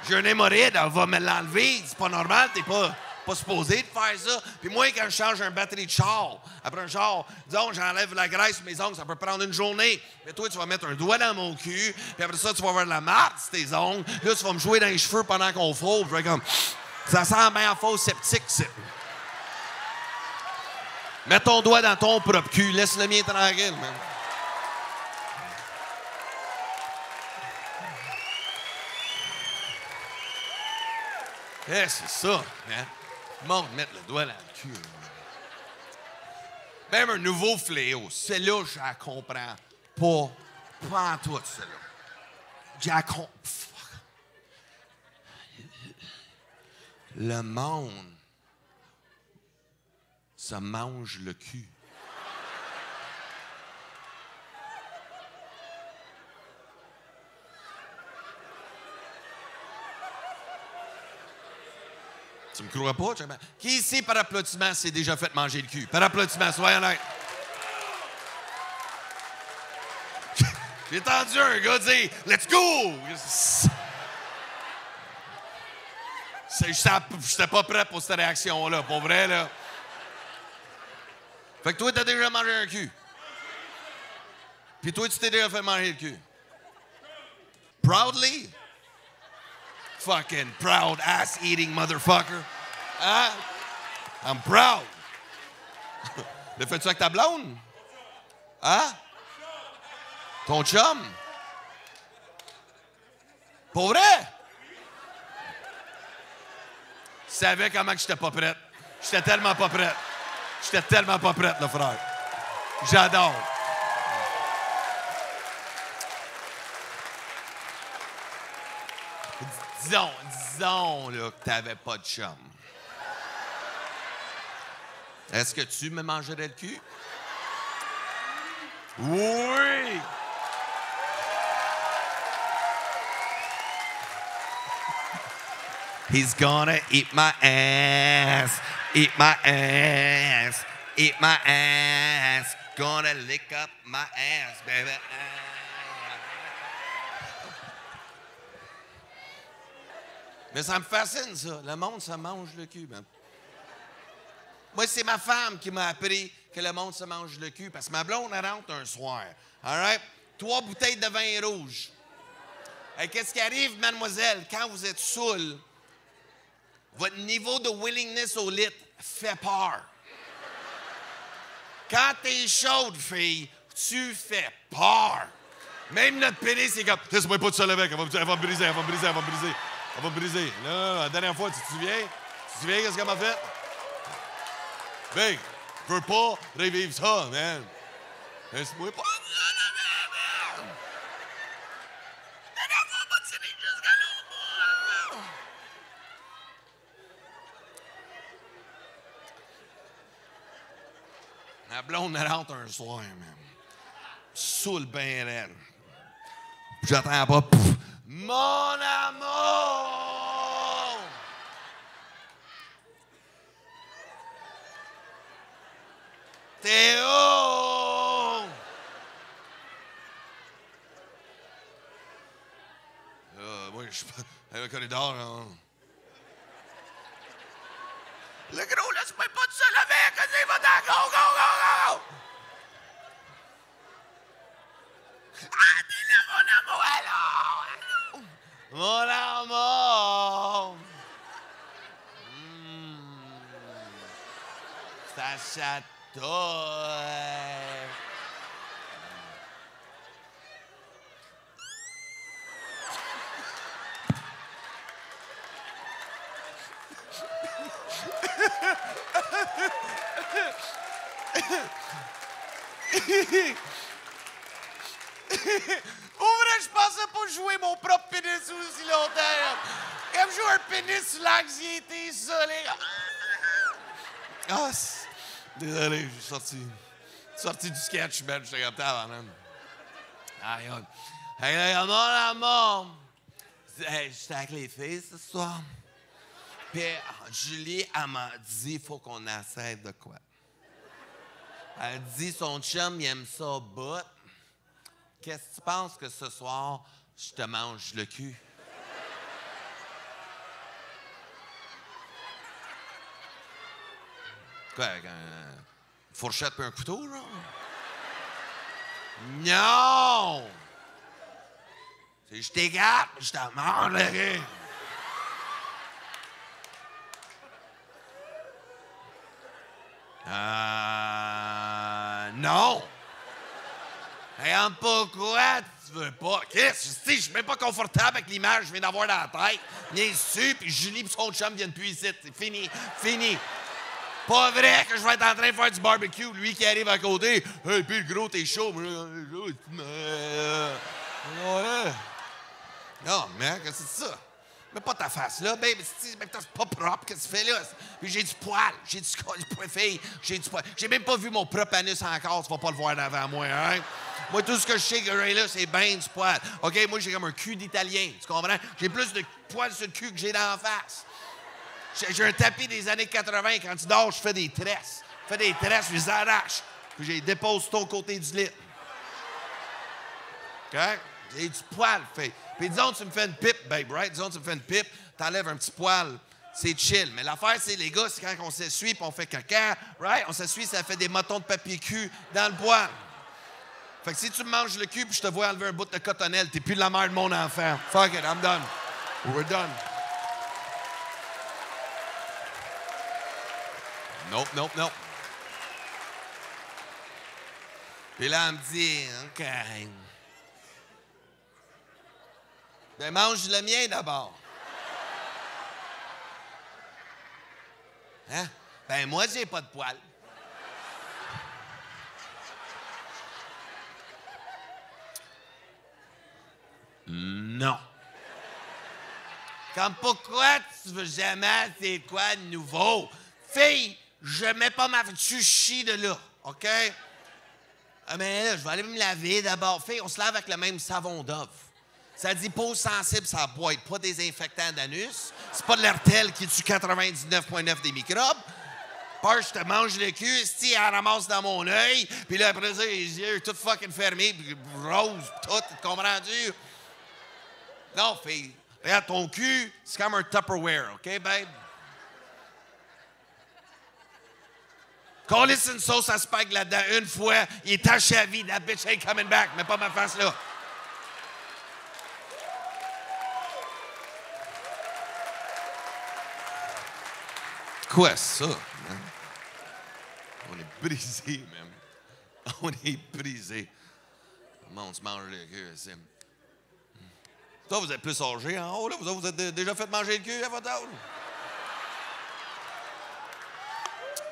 J'ai un hémorroïde, elle va me l'enlever. C'est pas normal, t'es pas supposé de faire ça. Puis moi, quand je change un batterie de char, après un char, disons, j'enlève la graisse sur mes ongles, ça peut prendre une journée. Mais toi, tu vas mettre un doigt dans mon cul, puis après ça, tu vas avoir de la marde sur tes ongles. Là, tu vas me jouer dans les cheveux pendant qu'on frôle. Je vais comme, ça sent bien en fausse sceptique, c'est. Mets ton doigt dans ton propre cul, laisse le mien tranquille, man. Eh, c'est ça, hein? Montre mettre le doigt dans le cul. Même un nouveau fléau, celle-là, je la comprends pas. Pas en tout, celle-là. Je la comprends. Le monde se mange le cul. Tu me crois pas? Qui ici, par applaudissement, s'est déjà fait manger le cul? Par applaudissement, soyez honnête. J'ai entendu un gars dire « Let's go! » J'étais pas prêt pour cette réaction-là, pour vrai, là. Fait que toi, t'as déjà mangé un cul. Puis toi, tu t'es déjà fait manger le cul. Proudly? Fucking proud ass-eating motherfucker. Hein? I'm proud. Le fais-tu avec ta blonde? Hein? Ton chum? Pour vrai? Tu savais comment que j'étais pas prête. J'étais tellement pas prête. J'étais tellement pas prête, le frère. J'adore. Disons là, que t'avais pas de chum. Est-ce que tu me mangerais le cul? Oui! He's gonna eat my ass, eat my ass, eat my ass, gonna lick up my ass, baby. Mais ça me fascine, ça. Le monde, ça mange le cul. Ben. Moi, c'est ma femme qui m'a appris que le monde se mange le cul. Parce que ma blonde, elle rentre un soir. All right? 3 bouteilles de vin rouge. Et qu'est-ce qui arrive, mademoiselle? Quand vous êtes saoul, votre niveau de willingness au lit fait peur. Quand t'es chaude, fille, tu fais peur. Même notre pénis, c'est comme, laisse-moi pas de seul avec, elle va me briser, elle va me briser, elle va me briser. Elle va me briser. Là, la dernière fois, tu te souviens? Tu te souviens qu'est-ce qu'elle m'a fait? Big, je veux pas revivre ça, man. Laisse-moi pas de seul avec, man. La dernière fois, pas de tirer jusqu'à l'eau. Ma blonde, elle rentre un soir, man. Saoule ben raide. J'attends pas. Pff, mon amour! Théo! Moi, je suis pas. Avec le corridor, là. Le gros, laisse-moi pas de seul avec! Vas-y, va-t'en! Go, go, go, go! Ah, t'es là, mon amour! Allô! Mon amour! Ça chatouille! Au vrai, je pensais pas jouer mon propre pénis aussi longtemps. Comme jouer un pénis sur l'anxiété, ça, les gars. Ah, désolé, j'ai sorti du sketch, man. J'étais comme tabarnak. Aïe, aïe. Hey, mon amour. Hey, j'étais avec les filles ce soir. Puis Julie, elle m'a dit, il faut qu'on essaie de quoi. Elle dit, son chum, il aime ça au bout. Qu'est-ce que tu penses que ce soir, je te mange le cul? Quoi, avec une fourchette et un couteau, genre? Non! Je t'égate, je te mange le cul. Non! Hey, pourquoi tu veux pas? Qu'est-ce que je suis même pas confortable avec l'image que je viens d'avoir dans la tête. Viens dessus, puis Julie et son chum viennent plus ici. C'est fini, fini. Pas vrai que je vais être en train de faire du barbecue, lui qui arrive à côté. Hey, puis le gros, t'es chaud. Ouais. Non, mais qu'est-ce que c'est ça? Mets pas ta face là, baby. C'est pas propre, qu'est-ce que tu fais là? Puis j'ai du poil, j'ai du poil. J'ai même pas vu mon propre anus encore, tu vas pas le voir devant moi, hein? Moi, tout ce que je sais que là, c'est ben du poil. OK, moi, j'ai comme un cul d'Italien, tu comprends? J'ai plus de poils sur le cul que j'ai dans la face. J'ai un tapis des années 80, quand tu dors, je fais des tresses. Je fais des tresses, je les arrache. Puis je les dépose sur ton côté du lit. OK? J'ai du poil, fait. Puis disons, tu me fais une pipe, babe, right? Disons, tu me fais une pipe, t'enlèves un petit poil, c'est chill. Mais l'affaire, c'est, les gars, c'est quand on s'essuie puis on fait caca, right? On s'essuie, ça fait des motons de papier cul dans le poil. Fait que si tu me manges le cul puis je te vois enlever un bout de cotonnelle, t'es plus la mère de mon enfant. Fuck it, I'm done. We're done. Nope. Puis là, elle me dit, OK. Ben, mange le mien d'abord. Hein? Ben, moi, j'ai pas de poils. Non. Comme pourquoi tu veux jamais c'est quoi de nouveau? Fille, je mets pas ma... Tu chies de là, OK? Ah, mais là, je vais aller me laver d'abord. Fille, on se lave avec le même savon Dove. Ça dit peau sensible, ça boite, pas désinfectant d'anus. C'est pas de l'Hertel qui tue 99,9 des microbes. Peur, je te mange le cul, si elle ramasse dans mon œil, puis là, après ça, les yeux tout fucking fermés, puis rose, tout, comprends-tu? Non, fille, regarde, ton cul, c'est comme un Tupperware, OK, babe? Collez une sauce à spag là-dedans une fois, il est taché à vie, that bitch ain't coming back, mets pas ma face là. Quoi ça, man? On est brisé, man. On est brisé. Comment on se mange le cul, c'est... Toi, vous êtes plus âgé en haut, là? Vous êtes déjà fait manger le cul à votre âge?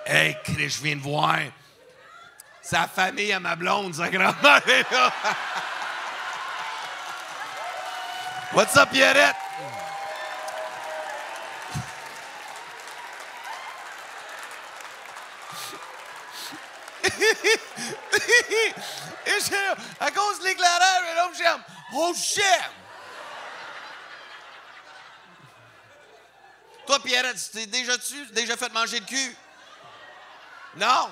Hey, Chris, je viens de voir. Sa famille à ma blonde, sa grand-mère est là. What's up, Pierrette? Et à cause de l'éclairage, l'homme j'aime. Oh shit! Toi, Pierrette, tu t'es déjà fait manger le cul? Non?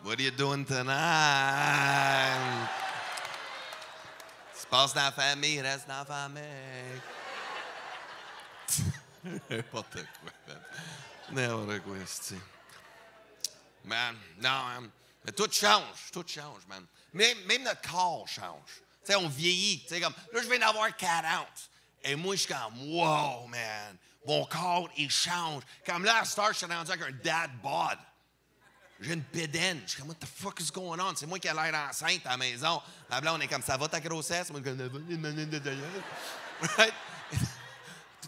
What are you doing tonight? Ce qui se passe dans la famille, reste dans la famille. N'importe quoi, man. N'importe quoi, c'est. Man, non, man. Mais tout change, man. Même notre corps change. Tu sais, on vieillit. Tu sais, comme, là, je viens d'avoir 40. Et moi, je suis comme, wow, man. Mon corps, il change. Comme là, à Star, je suis rendu avec un dad bod. J'ai une bédaine. Je suis comme, what the fuck is going on? C'est moi qui ai l'air enceinte à la maison. Ma blonde, on est comme, ça va ta grossesse? Moi, je suis comme, right?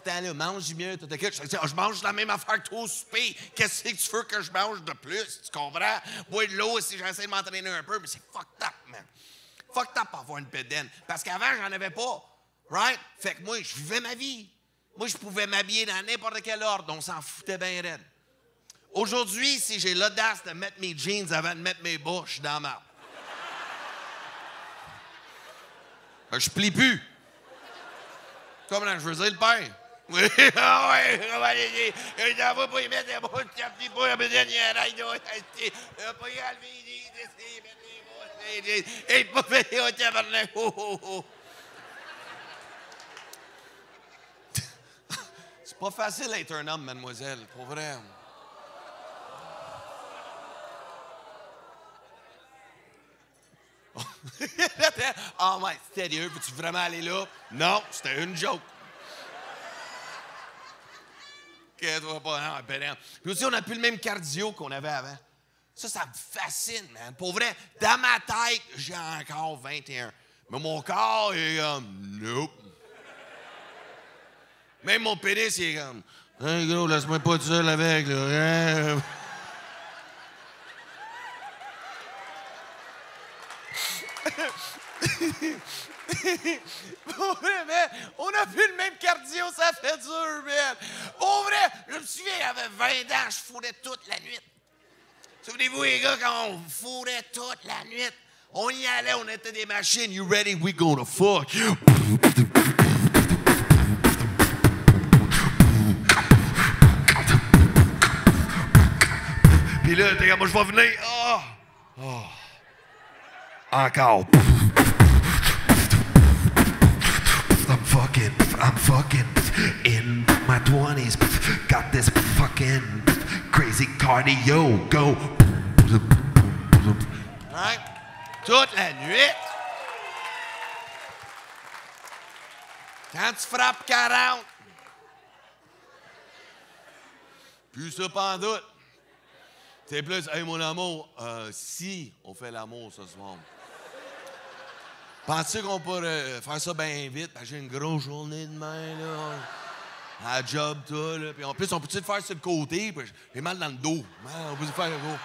tout le temps là, mange mieux, tout le temps. Je dis, je mange la même affaire que toi au souper. Qu'est-ce que tu veux que je mange de plus? Tu comprends? Boire de l'eau si j'essaie de m'entraîner un peu, mais c'est fucked up, man. Fucked up avoir une pédenne. Parce qu'avant, j'en avais pas. Right? Fait que moi, je vivais ma vie. Moi, je pouvais m'habiller dans n'importe quel ordre. On s'en foutait bien raide. Aujourd'hui, si j'ai l'audace de mettre mes jeans avant de mettre mes bas, je suis dans la merde. Je plie plus. Comment je veux dire le pain? Oui, ah ouais, on va aller. Il n'en va pas y mettre des bouts, il plie pas, il y a un aïe, il va pas y enlever, il pas fait au tabarnak. C'est pas facile d'être un homme, mademoiselle, pour vrai. Oh, ouais, sérieux, peux-tu vraiment aller là? Non, c'était une joke. Que toi pas, non, ben non. Puis aussi, on n'a plus le même cardio qu'on avait avant. Ça me fascine, man. Pour vrai, dans ma tête, j'ai encore 21. Mais mon corps est comme, nope. Même mon pénis, il est comme, hey, gros, laisse-moi pas tout seul avec, là. Pour vrai, man, on a plus le même cardio, ça fait dur, man. Pour vrai, je me souviens, j'avais 20 ans, je fourrais toute la nuit. Souvenez-vous, les gars, quand on fourrait toute la nuit, on y allait, on était des machines. You ready? We gonna fuck. Puis là, t'es comme, moi, je vais venir. Oh. Oh. Encore. I'm fucking in my 20s. Got this fucking crazy cardio. Go. Right? Toute la nuit. Quand tu frappes 40, plus ça pandoute. C'est plus, hey mon amour, si on fait l'amour ce soir. Penses-tu qu'on pourrait faire ça bien vite? J'ai une grosse journée demain, là. À la job, toi, là. Puis en plus, on peut-tu le faire sur le côté? Puis j'ai mal dans le dos. On peut le faire, gros.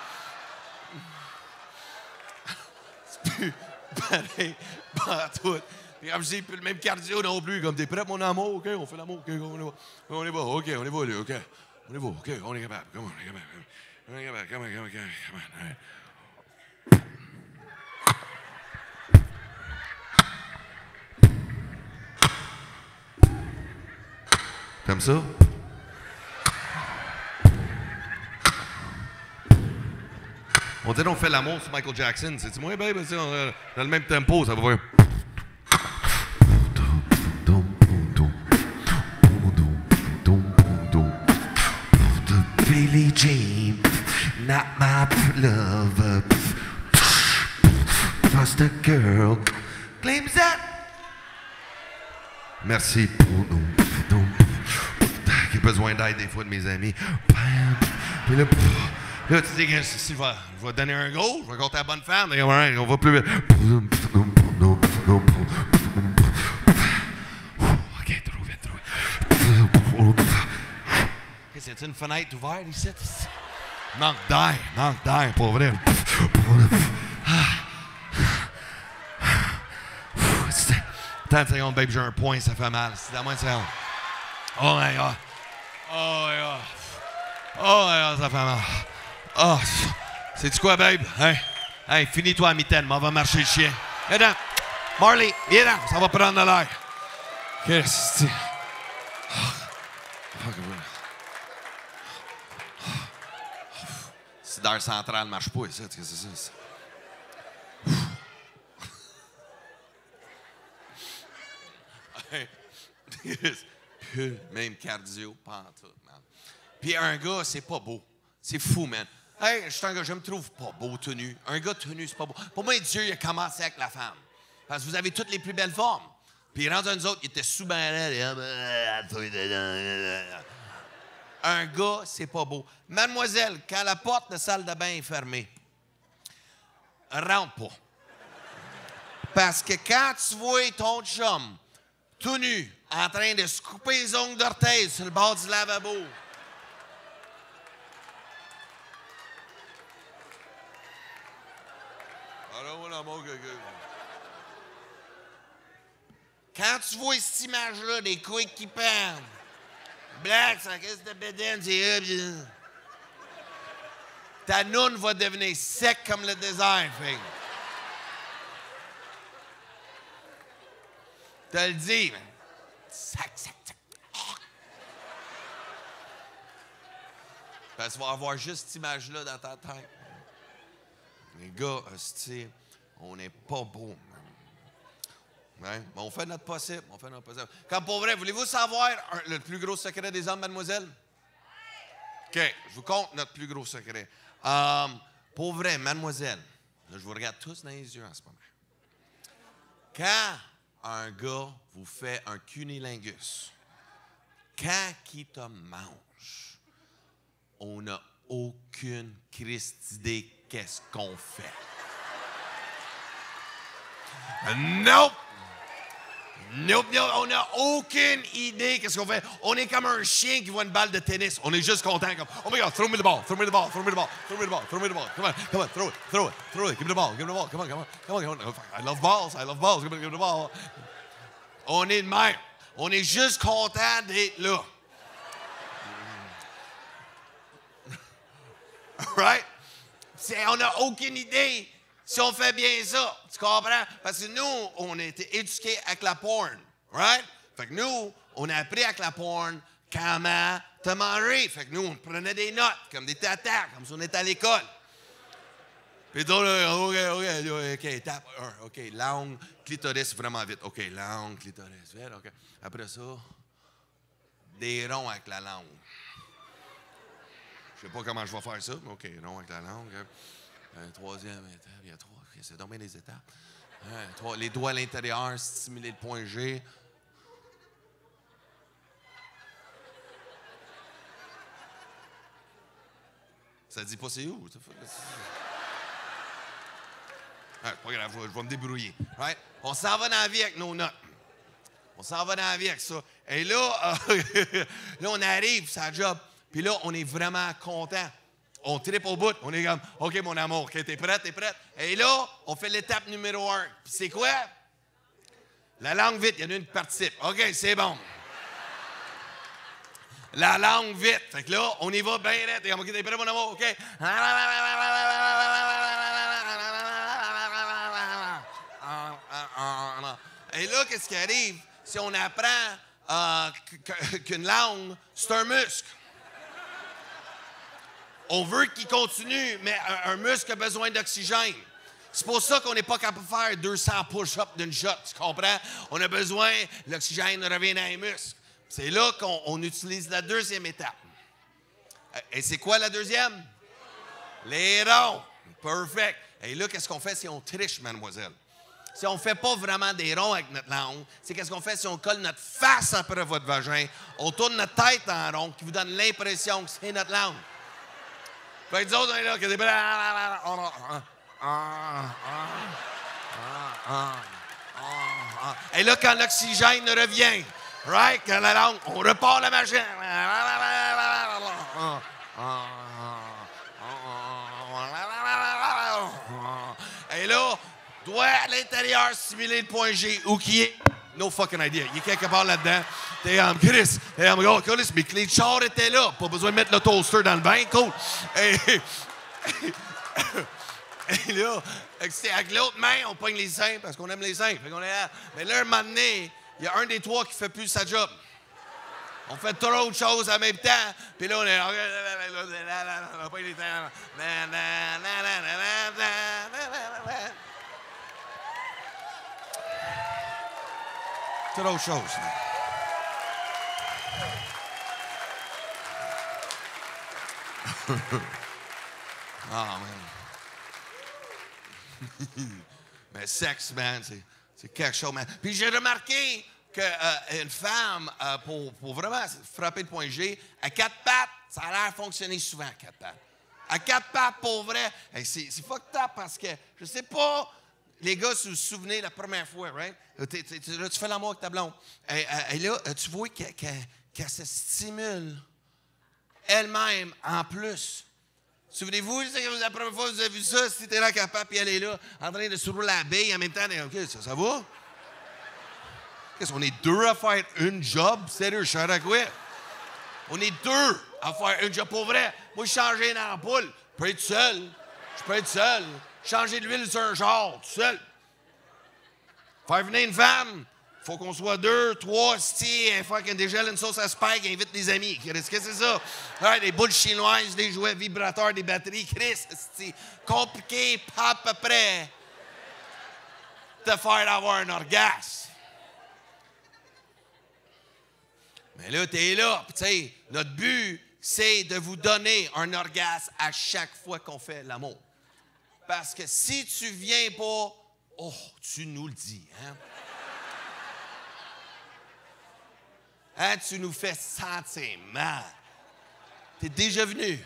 C'est plus pareil, pas tout. Puis comme je dis, plus le même cardio non plus. Comme t'es prêt, mon amour? OK, on fait l'amour. OK, on y va. OK, on y va, là. OK. On y va. OK, on est capable. Come on, on est capable. On est capable. Come on. All right. Comme ça? On dirait qu'on fait l'amour sur Michael Jackson. C'est-tu moi, babe? Dans le même tempo, ça va faire. Billie Jean, not my lover. Just a girl claims that. Merci pour nous. J'ai besoin d'aide des fois de mes amis. Puis là, tu dis que si je vais donner un go, je vais compter la bonne femme, et on va plus vite. OK, trop vite. C'est une fenêtre ouverte ici? Manque d'air, pour vrai. 30 secondes, babe, j'ai un point, ça fait mal. C'est à moins de secondes. Oh my God. Oh my God. Oh my God, ça fait mal. Oh, sais-tu quoi, babe? Hey, finis-toi à mitaine, on va marcher le chien. Viens donc. Marley, viens donc, ça va prendre de l'air. Qu'est-ce que c'est? Si d'air central ne marche pas, ça, qu'est-ce que c'est ça? Même cardio, pantoute, man. Puis un gars, c'est pas beau. C'est fou, man. Hey, je suis un gars, je me trouve pas beau tenu. Un gars tenu, c'est pas beau. Pour moi, Dieu, il a commencé avec la femme. Parce que vous avez toutes les plus belles formes. Puis rendu à nous autres, il était sous ben un gars, c'est pas beau. Mademoiselle, quand la porte de salle de bain est fermée, rentre pas. Parce que quand tu vois ton chum tout nu, en train de se couper les ongles d'orteil sur le bord du lavabo. Quand tu vois cette image-là, des couilles qui pendent, black, ça caisse de bédaine, c'est ta noune va devenir sec comme le désert, fille. Je te le dis, man. Sac, sac, sac. Parce que tu vas avoir juste cette image-là dans ta tête. Les gars, hostie, on n'est pas beaux, man. Ouais, mais on fait notre possible. On fait notre possible. Comme pour vrai, voulez-vous savoir le plus gros secret des hommes, mademoiselle? OK, je vous compte notre plus gros secret. Pour vrai, mademoiselle, là, je vous regarde tous dans les yeux en ce moment. Quand un gars vous fait un cunilingus, quand il te mange, on n'a aucune crise d'idée qu'est-ce qu'on fait. Nope! Nope, nope, on n'a aucune idée qu'est-ce qu'on fait. On est comme un chien qui voit une balle de tennis. On est juste content comme, oh my God, throw me the ball, throw me the ball, throw me the ball, throw me the ball, throw me the ball. Come on, throw it, throw it, throw it. Give me the ball, give me the ball. Come on, come on, come on, come on. I love balls, give me the ball. On est de même. On est juste content d'être là. Right? On n'a aucune idée si on fait bien ça. Tu comprends? Parce que nous, on a été éduqués avec la porn. Right? Fait que nous, on a appris avec la porn comment te manger. Fait que nous, on prenait des notes, comme des tatas, comme si on était à l'école. Puis d'autres, OK, tape 1. OK, langue, clitoris, vraiment vite. OK, langue, clitoris, vite. OK. Après ça, des ronds avec la langue. Je sais pas comment je vais faire ça, mais OK, ronds avec la langue. Troisième étape, il y a 3. Okay, c'est donc bien des étapes. Les doigts à l'intérieur, stimuler le point G. Ça dit pas c'est où? C'est pas grave, je vais me débrouiller. Right? On s'en va dans la vie avec nos notes. On s'en va dans la vie avec ça. Et là, là on arrive, c'est la job. Puis là, on est vraiment content. On tripe au bout. On est comme, OK, mon amour, OK, t'es prête, t'es prête? Et là, on fait l'étape numéro 1. Puis c'est quoi? La langue vite, il y en a une qui participe. OK, c'est bon. La langue vite. Fait que là, on y va bien vite. T'es comme, OK, t'es prêt, mon amour? OK. Et là, qu'est-ce qui arrive? Si on apprend qu'une langue, c'est un muscle. On veut qu'il continue, mais un muscle a besoin d'oxygène. C'est pour ça qu'on n'est pas capable de faire 200 push-ups d'une shot, tu comprends? On a besoin, l'oxygène revient dans les muscles. C'est là qu'on utilise la deuxième étape. Et c'est quoi la deuxième? Les ronds. Perfect. Et là, qu'est-ce qu'on fait si on triche, mademoiselle? Si on ne fait pas vraiment des ronds avec notre langue, c'est qu'est-ce qu'on fait si on colle notre face après votre vagin, on tourne notre tête en rond, qui vous donne l'impression que c'est notre langue. Fait que nous autres, on est là, que des... Et là, quand l'oxygène revient, right, quand la langue, on repart la machine. Et là, doigt à l'intérieur stimuler le point G. Où qui est? No fucking idea. Il est quelque part là-dedans. T'es en Chris. T'es en gars, Chris, mes clés de char étaient là. Pas besoin de mettre le toaster dans le bain, cool. Et là, avec l'autre main, on pogne les seins parce qu'on aime les seins. Fait qu'on est là. Mais là, un moment donné, il y a un des trois qui fait plus sa job. On fait trop de choses en même temps. Puis là, on est... On pogne les seins. Trop de choses. Ah, man. Mais sexe, man, c'est quelque chose, man. Puis j'ai remarqué qu'une femme, pour vraiment frapper le point G, à 4 pattes, ça a l'air fonctionner souvent à 4 pattes. À 4 pattes, pour vrai, c'est fucked up parce que, je sais pas, les gars, si vous vous souvenez, la première fois, right? Là, tu fais l'amour avec ta blonde. Et là, tu vois qu'elle se stimule elle-même en plus. Souvenez-vous, la première fois que vous avez vu ça, si t'es là capable, puis elle est là, en train de se rouler la bille, en même temps, OK, ça va? Qu'est-ce qu'on est deux à faire une job? Sérieux, je suis à quoi? On est deux à faire une job pour vrai. Moi, je changeais une ampoule. Je peux être seul. Changer de l'huile sur un char, tout seul. Faire venir une femme, faut qu'on soit 2, 3, si elle fait qu'elle dégèle une sauce à spag, elle invite des amis. Qu'est-ce que c'est ça? Ouais, des boules chinoises, des jouets vibrateurs, des batteries. Chris, c'est compliqué, pas à peu près, de faire avoir un orgasme. Mais là, t'es là. Tu sais, notre but, c'est de vous donner un orgasme à chaque fois qu'on fait l'amour. Parce que si tu viens pas, oh, tu nous le dis, hein? Hein, tu nous fais sentir mal. T'es déjà venu.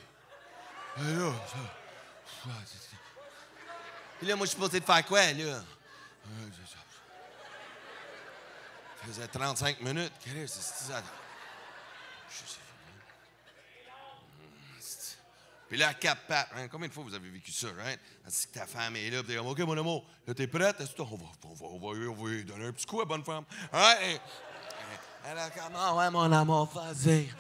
Puis là, moi, je suis supposé te faire quoi, là? Ça faisait 35 minutes. Quelle heure, c'est ça? Puis là, à quatre pattes, hein, combien de fois vous avez vécu ça, right? Si ta femme est là, puis t'es comme, OK, mon amour, là, t'es prête? On va lui donner un petit coup à bonne femme. Right? Elle a comme, oh, ouais, mon amour, vas-y,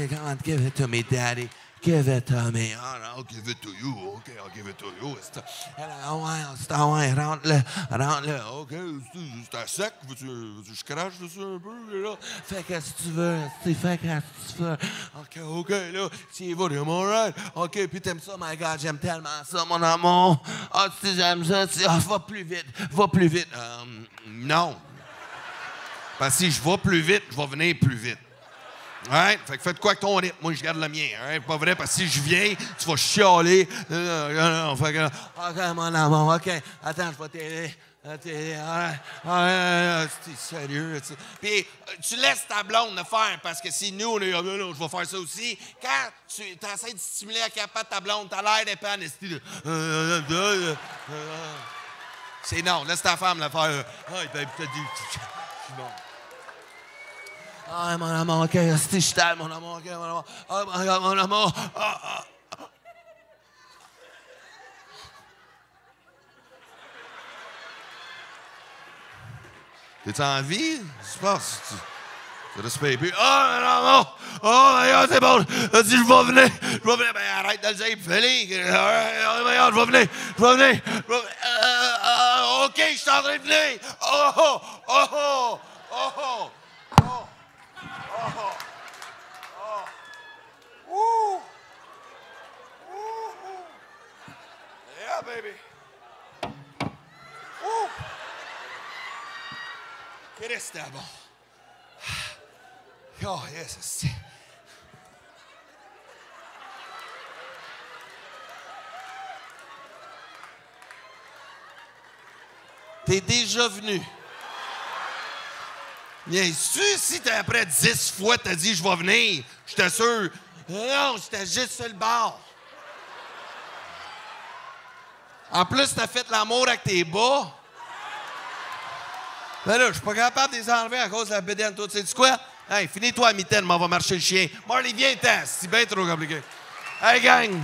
come on, give it to me, daddy. Give it to me. Oh, no, I'll give it to you. OK, I'll give it to you. Elle a, oh, ouais, rentre-le. OK, c'est à sec. Veux-tu que je crache dessus un peu, là? Fais qu'est-ce que tu veux. Fais qu'est-ce que tu veux. OK, là. Si va, t'es all right. OK, puis t'aimes ça, my God, j'aime tellement ça, mon amour. Ah, tu sais, j'aime ça. Va plus vite. Non. Parce que si je vais plus vite, je vais venir plus vite. Right? Fait que faites quoi avec ton rythme? Moi, je garde le mien. Right? Pas vrai, parce que si je viens, tu vas chialer. Fait que, OK, mon amour, OK. Attends, je vais t'aider. C'est sérieux. Puis, tu laisses ta blonde le faire, parce que si nous, on est, non, je vais faire ça aussi. Quand tu essaies de stimuler la capate de ta blonde, t'as l'air d'être en esti. C'est non, laisse ta femme le faire. T'as dit. Bon. Ah, mon amour, OK, je t'aime, mon amour, OK, mon amour. Oh, my God, mon amour. T'es-tu en vie? Qu'est-ce qui se passe? Tu respectes plus. Oh, mon amour! Oh, my God, c'est bon. Vas-y, je vais venir. Ben, arrête de le dire, fais-le. Oh, my God, je vais venir. OK, je suis en train de venir. Oh. Yeah, baby. Qu'est-ce que c'était bon? Oh, yes, c'est... T'es déjà venu. Bien sûr, si t'es après 10 fois, t'as dit « je vais venir », je t'assure. Non, j'étais juste sur le bord. En plus, t'as fait l'amour avec tes bas. Ben là, je suis pas capable de les enlever à cause de la bédaine. Toi, tu sais quoi? Hey, finis-toi à mitaine, mais on va marcher le chien. Marley, viens-t'en, c'est bien trop compliqué. Hey, gang!